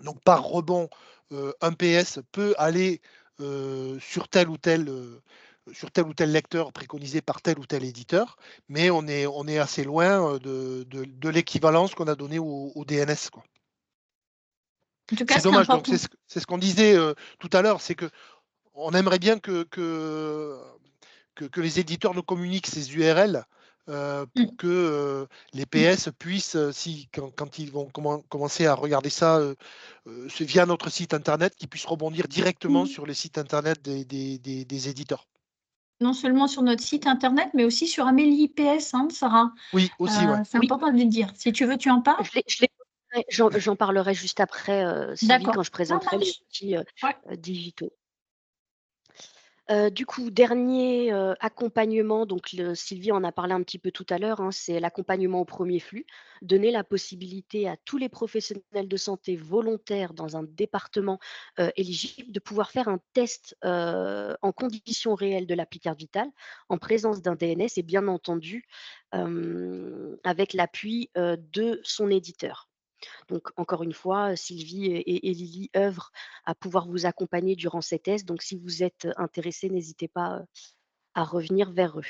Donc, par rebond, un PS peut aller sur tel ou tel lecteur préconisé par tel ou tel éditeur, mais on est assez loin de l'équivalence qu'on a donnée au DNS, quoi. En tout cas, C'est dommage. Donc c'est ce qu'on disait tout à l'heure, c'est que on aimerait bien que les éditeurs nous communiquent ces URL pour que les PS puissent, quand ils vont commencer à regarder ça via notre site internet, qu'ils puissent rebondir directement sur les sites internet des éditeurs. Non seulement sur notre site internet, mais aussi sur Amélie IPS, hein, Sarah. Oui, aussi, ouais. C'est important de le dire. Si tu veux, tu en parles? J'en parlerai juste après, Sylvie, quand je présenterai les outils digitaux. Du coup, dernier accompagnement, donc Sylvie en a parlé un petit peu tout à l'heure, hein, c'est l'accompagnement au premier flux. Donner la possibilité à tous les professionnels de santé volontaires dans un département éligible de pouvoir faire un test en conditions réelles de l'appli Carte Vitale en présence d'un DNS et bien entendu avec l'appui de son éditeur. Donc, encore une fois, Sylvie et Lily œuvrent à pouvoir vous accompagner durant ces tests. Donc, si vous êtes intéressés, n'hésitez pas à revenir vers eux.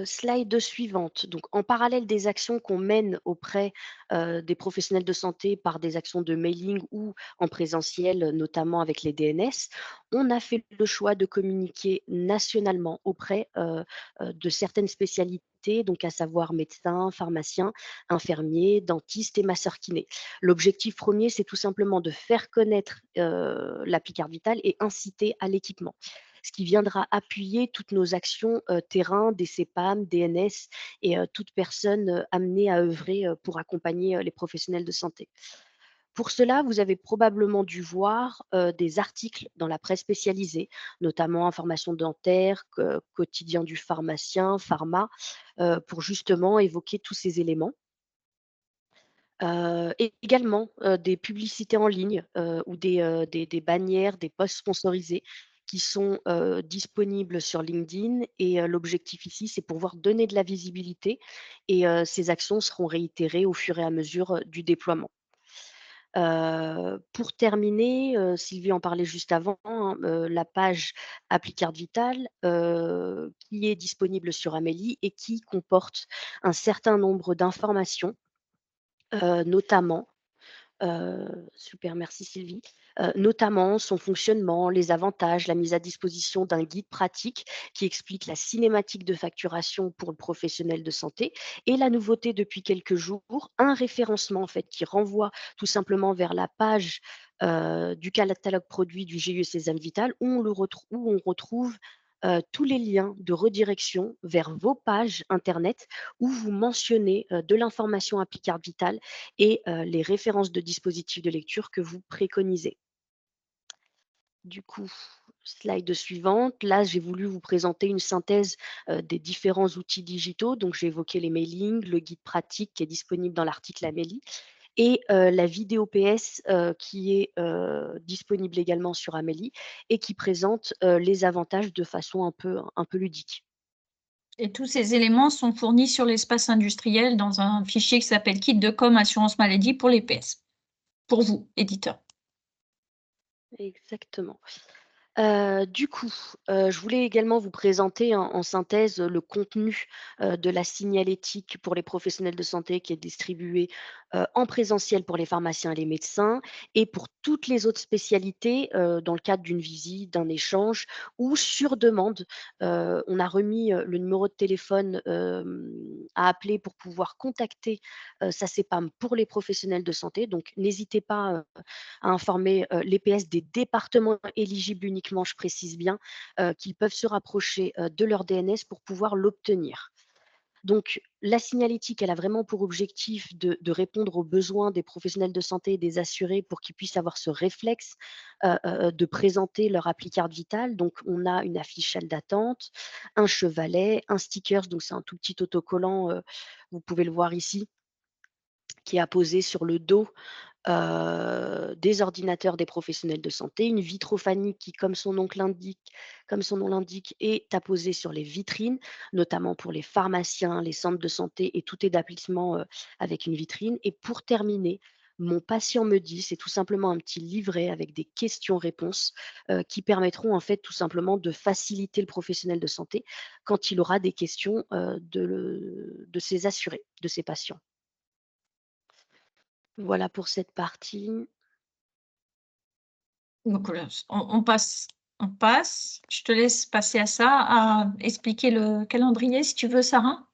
Slide suivante. Donc, en parallèle des actions qu'on mène auprès des professionnels de santé par des actions de mailing ou en présentiel, notamment avec les DNS, on a fait le choix de communiquer nationalement auprès de certaines spécialités spécialités, donc à savoir médecins, pharmaciens, infirmiers, dentistes et masseurs-kinés. L'objectif premier, c'est tout simplement de faire connaître l'appli Carte Vitale et inciter à l'équipement, ce qui viendra appuyer toutes nos actions terrain, des CEPAM, DNS et toute personne amenée à œuvrer pour accompagner les professionnels de santé. Pour cela, vous avez probablement dû voir des articles dans la presse spécialisée, notamment Information dentaire, Quotidien du pharmacien, Pharma, pour justement évoquer tous ces éléments. Et également des publicités en ligne ou des bannières, des posts sponsorisés qui sont disponibles sur LinkedIn. Et l'objectif ici, c'est pouvoir donner de la visibilité et ces actions seront réitérées au fur et à mesure du déploiement. Pour terminer, Sylvie en parlait juste avant, hein, la page Appli Carte Vitale qui est disponible sur Amélie et qui comporte un certain nombre d'informations, notamment super, merci Sylvie. Notamment son fonctionnement, les avantages, la mise à disposition d'un guide pratique qui explique la cinématique de facturation pour le professionnel de santé et la nouveauté depuis quelques jours, un référencement en fait qui renvoie tout simplement vers la page du catalogue produit du GIE Sésame Vital où on retrouve tous les liens de redirection vers vos pages Internet où vous mentionnez de l'information Appli Carte Vitale et les références de dispositifs de lecture que vous préconisez. Du coup, slide suivante. Là, j'ai voulu vous présenter une synthèse des différents outils digitaux. Donc, j'ai évoqué les mailings, le guide pratique qui est disponible dans l'article Amélie et la vidéo PS qui est disponible également sur Amélie et qui présente les avantages de façon un peu ludique. Et tous ces éléments sont fournis sur l'espace industriel dans un fichier qui s'appelle Kit de com assurance maladie pour les PS, pour vous, éditeur. Exactement. Du coup, je voulais également vous présenter en synthèse le contenu de la signalétique pour les professionnels de santé qui est distribué en présentiel pour les pharmaciens et les médecins et pour toutes les autres spécialités dans le cadre d'une visite, d'un échange ou sur demande. On a remis le numéro de téléphone à appeler pour pouvoir contacter sa CEPAM pour les professionnels de santé. Donc, n'hésitez pas à informer l'EPS des départements éligibles uniquement, je précise bien, qu'ils peuvent se rapprocher de leur DNS pour pouvoir l'obtenir. Donc, la signalétique, elle a vraiment pour objectif de répondre aux besoins des professionnels de santé et des assurés pour qu'ils puissent avoir ce réflexe de présenter leur appli Carte Vitale. Donc, on a une affichette d'attente, un chevalet, un sticker, donc c'est un tout petit autocollant, vous pouvez le voir ici, qui est apposé sur le dos des ordinateurs des professionnels de santé, une vitrophanie qui, comme son nom l'indique, est apposée sur les vitrines, notamment pour les pharmaciens, les centres de santé et tout établissement avec une vitrine. Et pour terminer, mon patient me dit, c'est tout simplement un petit livret avec des questions-réponses qui permettront en fait tout simplement de faciliter le professionnel de santé quand il aura des questions de ses assurés, de ses patients. Voilà pour cette partie. Donc, on passe. Je te laisse passer à ça, à expliquer le calendrier, si tu veux, Sarah.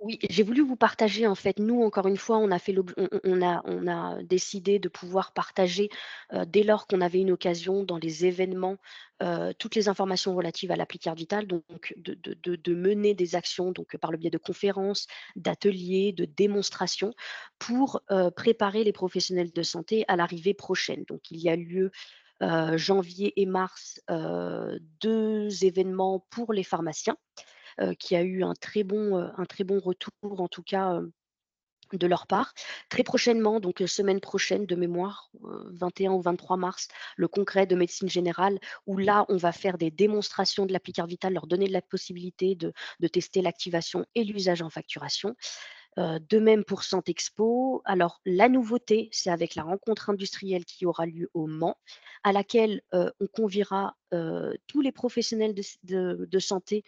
Oui, j'ai voulu vous partager, en fait, nous, encore une fois, on a décidé de pouvoir partager, dès lors qu'on avait une occasion dans les événements, toutes les informations relatives à l'appli Carte Vitale, donc de mener des actions donc par le biais de conférences, d'ateliers, de démonstrations pour, préparer les professionnels de santé à l'arrivée prochaine. Donc il y a lieu, janvier et mars, 2 événements pour les pharmaciens. Qui a eu un très bon retour, en tout cas, de leur part. Très prochainement, donc semaine prochaine de mémoire, 21 ou 23 mars, le congrès de médecine générale, où là, on va faire des démonstrations de l'appli Carte Vitale, leur donner la possibilité de tester l'activation et l'usage en facturation. De même pour Santexpo. Alors, la nouveauté, c'est avec la rencontre industrielle qui aura lieu au Mans, à laquelle on conviera tous les professionnels de santé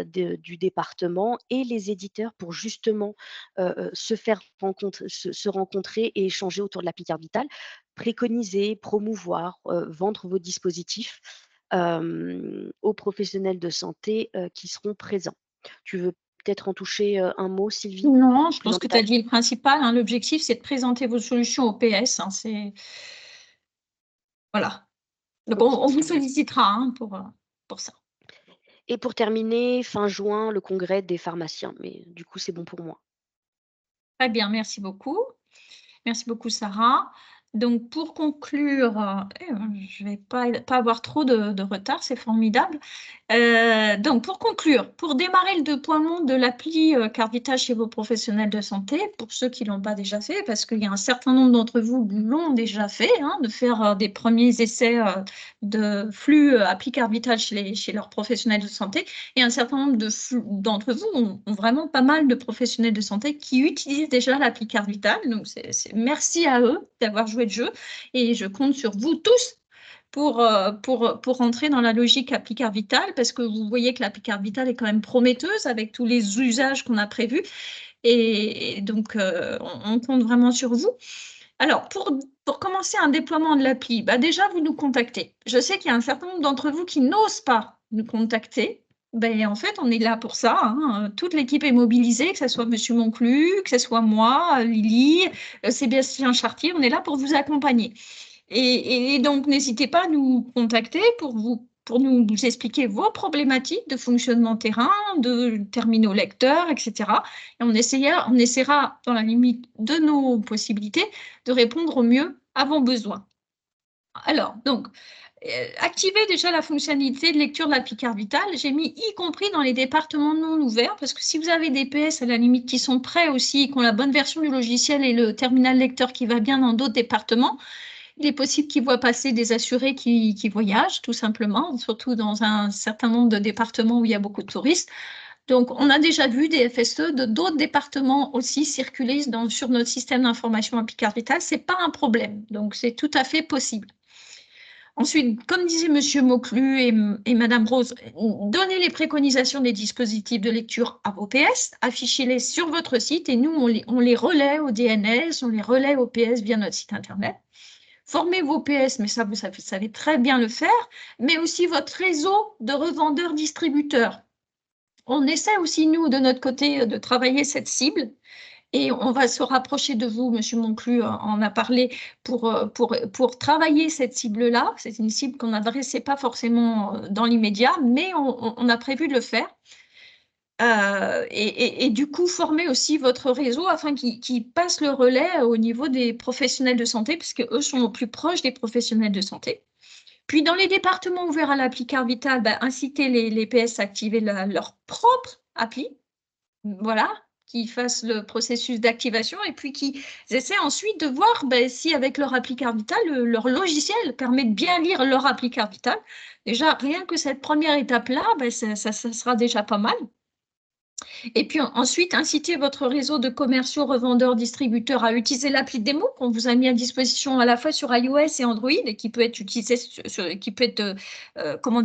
du département et les éditeurs pour justement se rencontrer et échanger autour de l'appli Carte Vitale, préconiser, promouvoir, vendre vos dispositifs aux professionnels de santé qui seront présents. Tu veux peut-être en toucher un mot, Sylvie? Non, je pense que tu as dit le principal. Hein. L'objectif, c'est de présenter vos solutions au PS. Hein, voilà. Donc, on vous sollicitera hein, pour ça. Et pour terminer, fin juin, le congrès des pharmaciens. Mais du coup, c'est bon pour moi. Très bien, merci beaucoup. Merci beaucoup, Sarah. Donc, pour conclure, je ne vais pas avoir trop de retard, c'est formidable. Donc, pour conclure, pour démarrer le déploiement de l'appli Cardvital chez vos professionnels de santé, pour ceux qui ne l'ont pas déjà fait, parce qu'il y a un certain nombre d'entre vous qui l'ont déjà fait, hein, de faire des premiers essais de flux appli Cardvital chez leurs professionnels de santé, et un certain nombre d'entre vous ont vraiment pas mal de professionnels de santé qui utilisent déjà l'appli Cardvital. Donc, merci à eux d'avoir joué le jeu, et je compte sur vous tous pour rentrer dans la logique appli Cardvital, parce que vous voyez que l'appli Cardvital est quand même prometteuse avec tous les usages qu'on a prévus. Et donc, on compte vraiment sur vous. Alors, pour commencer un déploiement de l'appli, déjà, vous nous contactez. Je sais qu'il y a un certain nombre d'entre vous qui n'osent pas nous contacter. En fait, on est là pour ça. Hein. Toute l'équipe est mobilisée, que ce soit M. Monclus, que ce soit moi, Lily, Sébastien Chartier. On est là pour vous accompagner. Et donc, n'hésitez pas à nous contacter pour nous expliquer vos problématiques de fonctionnement terrain, de terminaux lecteurs, etc. Et on essaiera, dans la limite de nos possibilités, de répondre au mieux à vos besoins. Alors, donc, activez déjà la fonctionnalité de lecture de l'appli Cardvital. J'ai mis y compris dans les départements non ouverts, parce que si vous avez des PS à la limite qui sont prêts aussi, qui ont la bonne version du logiciel et le terminal lecteur qui va bien dans d'autres départements, il est possible qu'ils voient passer des assurés qui voyagent, tout simplement, surtout dans un certain nombre de départements où il y a beaucoup de touristes. Donc, on a déjà vu des FSE de d'autres départements aussi circuler sur notre système d'information appli Cardvital. Ce n'est pas un problème, donc c'est tout à fait possible. Ensuite, comme disait M. Mauclus et Mme Rose, donnez les préconisations des dispositifs de lecture à vos PS, affichez-les sur votre site et nous, on les relaie au DNS, on les relaie au PS via notre site Internet. Formez vos PS, mais ça, vous savez très bien le faire, mais aussi votre réseau de revendeurs-distributeurs. On essaie aussi, nous, de notre côté, de travailler cette cible. Et on va se rapprocher de vous, M. Monclus en a parlé, pour travailler cette cible-là. C'est une cible qu'on n'adressait pas forcément dans l'immédiat, mais on a prévu de le faire. Et du coup, former aussi votre réseau afin qu'il passe le relais au niveau des professionnels de santé, puisque eux sont au plus proche des professionnels de santé. Puis, dans les départements ouverts à l'appli Cardvital, inciter les PS à activer leur propre appli. Voilà, qui fassent le processus d'activation et puis qui essaient ensuite de voir si avec leur appli Cardvital, leur logiciel permet de bien lire leur appli Cardvital. Déjà, rien que cette première étape-là, ça sera déjà pas mal. Et puis ensuite, inciter votre réseau de commerciaux, revendeurs, distributeurs à utiliser l'appli démo qu'on vous a mis à disposition à la fois sur iOS et Android et qui peut être utilisé,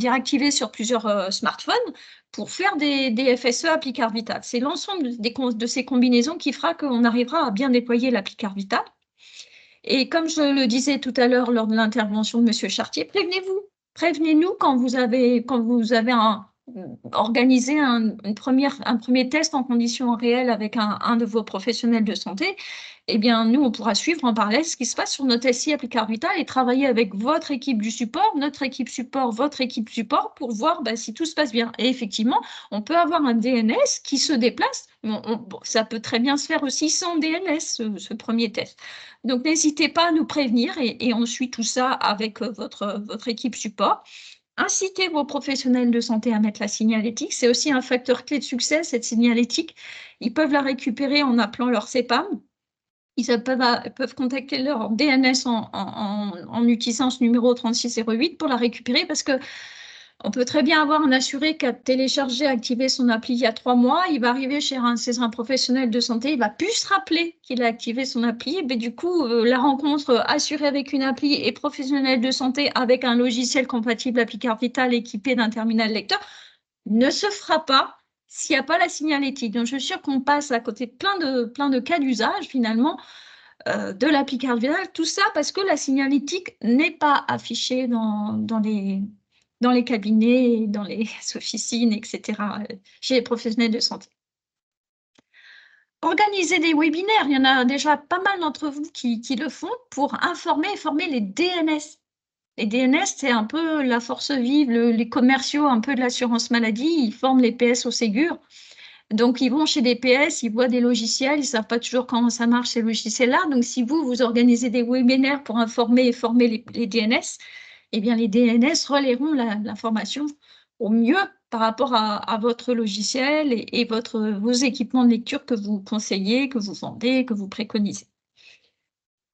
activé sur plusieurs smartphones pour faire des FSE appli Cardvital. C'est l'ensemble de ces combinaisons qui fera qu'on arrivera à bien déployer l'appli Cardvital. Et comme je le disais tout à l'heure lors de l'intervention de M. Chartier, prévenez-nous quand vous avez organiser un premier test en conditions réelles avec un de vos professionnels de santé, eh bien, nous, on pourra suivre en parallèle ce qui se passe sur notre SI appli Cardvital et travailler avec votre équipe du support, notre équipe support, votre équipe support pour voir si tout se passe bien. Et effectivement, on peut avoir un DNS qui se déplace. Ça peut très bien se faire aussi sans DNS, ce premier test. Donc, n'hésitez pas à nous prévenir et on suit tout ça avec votre équipe support. Incitez vos professionnels de santé à mettre la signalétique. C'est aussi un facteur clé de succès, cette signalétique. Ils peuvent la récupérer en appelant leur CEPAM. Ils peuvent contacter leur DNS en utilisant ce numéro 3608 pour la récupérer parce que on peut très bien avoir un assuré qui a téléchargé, activé son appli il y a 3 mois. Il va arriver chez un professionnel de santé. Il ne va plus se rappeler qu'il a activé son appli. Mais du coup, la rencontre assurée avec une appli et professionnel de santé avec un logiciel compatible appli Cardvital équipé d'un terminal lecteur ne se fera pas s'il n'y a pas la signalétique. Donc, je suis sûre qu'on passe à côté de plein de cas d'usage, finalement, de l'appli Cardvital. Tout ça parce que la signalétique n'est pas affichée dans les cabinets, dans les officines, etc., chez les professionnels de santé. organiser des webinaires. Il y en a déjà pas mal d'entre vous qui le font pour informer et former les DNS. Les DNS, c'est un peu la force vive, les commerciaux un peu de l'assurance maladie, ils forment les PS au Ségur. Donc, ils vont chez des PS, ils voient des logiciels, ils ne savent pas toujours comment ça marche ces logiciels-là. Donc, si vous organisez des webinaires pour informer et former les DNS, eh bien, les DNS relayeront l'information au mieux par rapport à votre logiciel et vos équipements de lecture que vous conseillez, que vous vendez, que vous préconisez.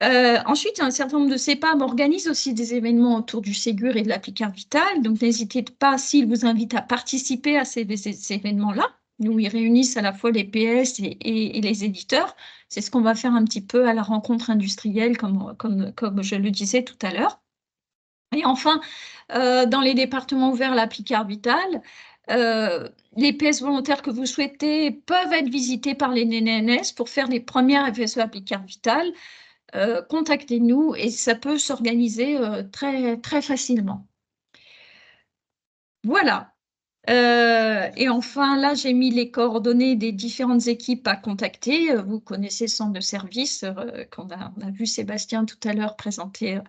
Ensuite, un certain nombre de CEPAM organisent aussi des événements autour du Ségur et de l'appli-carte vitale. Donc, n'hésitez pas, s'ils vous invitent à participer à ces événements-là, où ils réunissent à la fois les PS et les éditeurs. C'est ce qu'on va faire un petit peu à la rencontre industrielle, comme je le disais tout à l'heure. Et enfin, dans les départements ouverts à l'appli-carte vitale, les PS volontaires que vous souhaitez peuvent être visités par les DNS pour faire les premières FSE appli-carte vitale. Contactez-nous et ça peut s'organiser très, très facilement. Voilà. Et enfin, là, j'ai mis les coordonnées des différentes équipes à contacter. Vous connaissez le centre de service, on a vu Sébastien tout à l'heure présenter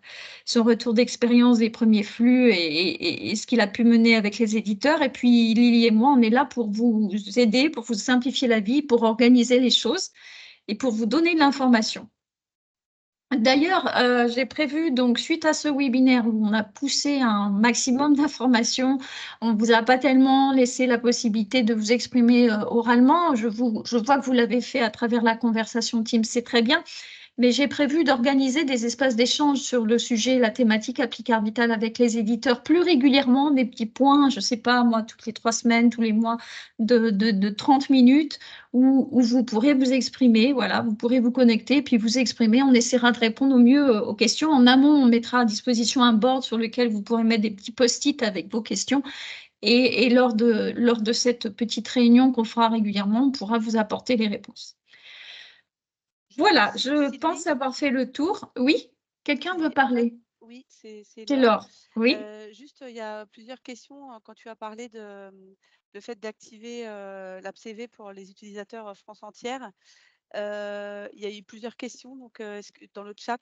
son retour d'expérience des premiers flux et ce qu'il a pu mener avec les éditeurs. Et puis, Lily et moi, on est là pour vous aider, pour vous simplifier la vie, pour organiser les choses et pour vous donner de l'information. D'ailleurs, j'ai prévu, donc, suite à ce webinaire où on a poussé un maximum d'informations, on ne vous a pas tellement laissé la possibilité de vous exprimer oralement. Je vois que vous l'avez fait à travers la conversation Teams, c'est très bien. Mais j'ai prévu d'organiser des espaces d'échange sur le sujet, la thématique appli-carte vitale avec les éditeurs plus régulièrement, des petits points, je ne sais pas, moi, toutes les 3 semaines, tous les mois, de 30 minutes, où vous pourrez vous exprimer, voilà, vous pourrez vous connecter, puis vous exprimer. On essaiera de répondre au mieux aux questions. En amont, on mettra à disposition un board sur lequel vous pourrez mettre des petits post-it avec vos questions. Et lors de cette petite réunion qu'on fera régulièrement, on pourra vous apporter les réponses. Voilà, je pense avoir fait le tour. Oui, quelqu'un veut parler? Oui, c'est Laure. Oui. Juste, il y a plusieurs questions quand tu as parlé le fait d'activer l'AppCV pour les utilisateurs France entière. Il y a eu plusieurs questions donc, dans le chat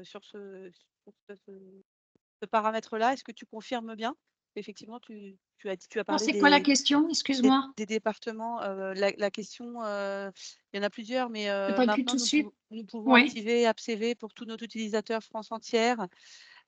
sur ce paramètre-là. Est-ce que tu confirmes bien? Effectivement, tu as parlé C'est quoi la question? Excuse-moi. des départements. La question, il y en a plusieurs, mais maintenant, nous pouvons activer AppCV pour tous nos utilisateurs France entière.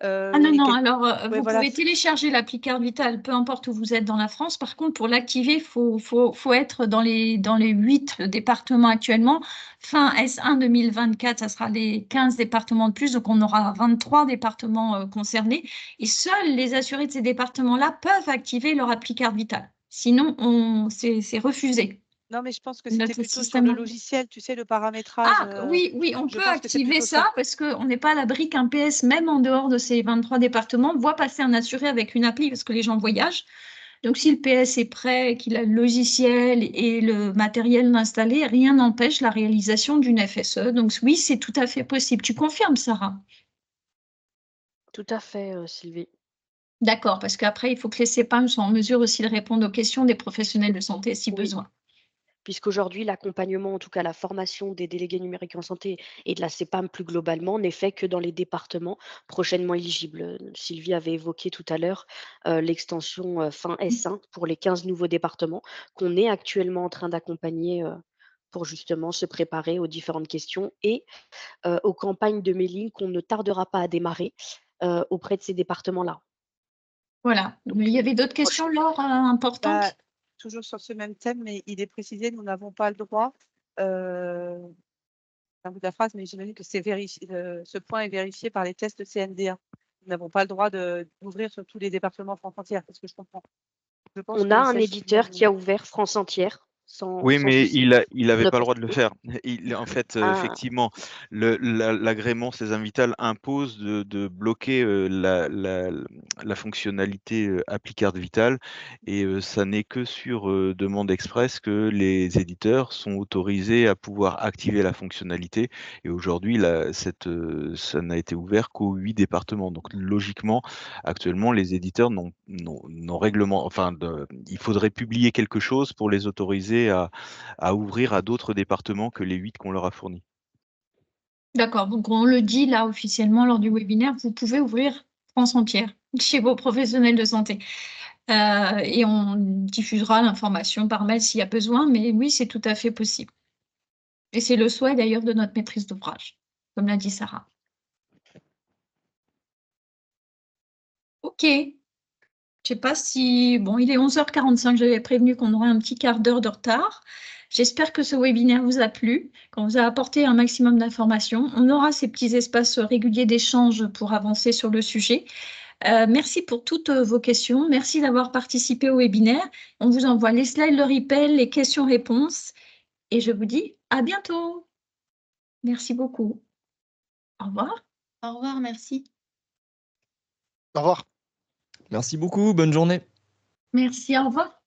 Non, alors vous pouvez télécharger l'appli carte vitale, peu importe où vous êtes dans la France. Par contre, pour l'activer, il faut être dans les 8 départements actuellement. Fin S1 2024, ça sera les 15 départements de plus, donc on aura 23 départements concernés. Et seuls les assurés de ces départements-là peuvent activer leur appli carte vitale. Sinon, c'est refusé. Non, mais je pense que c'était plutôt sur le logiciel, tu sais, le paramétrage. Oui, on peut activer ça parce qu'on n'est pas à l'abri qu'un PS, même en dehors de ces 23 départements, voit passer un assuré avec une appli parce que les gens voyagent. Donc, si le PS est prêt, qu'il a le logiciel et le matériel installé, rien n'empêche la réalisation d'une FSE. Donc, oui, c'est tout à fait possible. Tu confirmes, Sarah? Tout à fait, Sylvie. D'accord, parce qu'après, il faut que les CEPAM soient en mesure aussi de répondre aux questions des professionnels de santé si besoin. Puisqu'aujourd'hui, l'accompagnement, en tout cas la formation des délégués numériques en santé et de la CEPAM plus globalement, n'est fait que dans les départements prochainement éligibles. Sylvie avait évoqué tout à l'heure l'extension fin S1 pour les 15 nouveaux départements qu'on est actuellement en train d'accompagner pour justement se préparer aux différentes questions et aux campagnes de mailing qu'on ne tardera pas à démarrer auprès de ces départements-là. Voilà. Donc, il y avait d'autres questions, Laure, importantes? Toujours sur ce même thème, mais il est précisé, nous n'avons pas le droit, un bout de la phrase, mais j'imagine que ce point est vérifié par les tests CNDA. Nous n'avons pas le droit d'ouvrir sur tous les départements France entière, c'est ce que je comprends. On a un éditeur qui a ouvert France entière. Oui, mais il n'avait pas le droit de le faire. En fait, effectivement, l'agrément CESAM Vital impose de bloquer la fonctionnalité appli-carte vitale et ça n'est que sur demande express que les éditeurs sont autorisés à pouvoir activer la fonctionnalité. Et aujourd'hui, ça n'a été ouvert qu'aux 8 départements. Donc, logiquement, actuellement, les éditeurs n'ont règlement. Enfin, il faudrait publier quelque chose pour les autoriser s'autoriser à ouvrir à d'autres départements que les 8 qu'on leur a fournis. D'accord, donc on le dit là officiellement lors du webinaire, vous pouvez ouvrir France entière chez vos professionnels de santé. Et on diffusera l'information par mail s'il y a besoin, mais oui, c'est tout à fait possible. Et c'est le souhait d'ailleurs de notre maîtrise d'ouvrage, comme l'a dit Sarah. Ok. Je ne sais pas si... Bon, il est 11h45, j'avais prévenu qu'on aurait un petit quart d'heure de retard. J'espère que ce webinaire vous a plu, qu'on vous a apporté un maximum d'informations. On aura ces petits espaces réguliers d'échange pour avancer sur le sujet. Merci pour toutes vos questions. Merci d'avoir participé au webinaire. On vous envoie les slides, le replay, les questions-réponses. Et je vous dis à bientôt. Merci beaucoup. Au revoir. Au revoir, merci. Au revoir. Merci beaucoup, bonne journée. Merci, au revoir.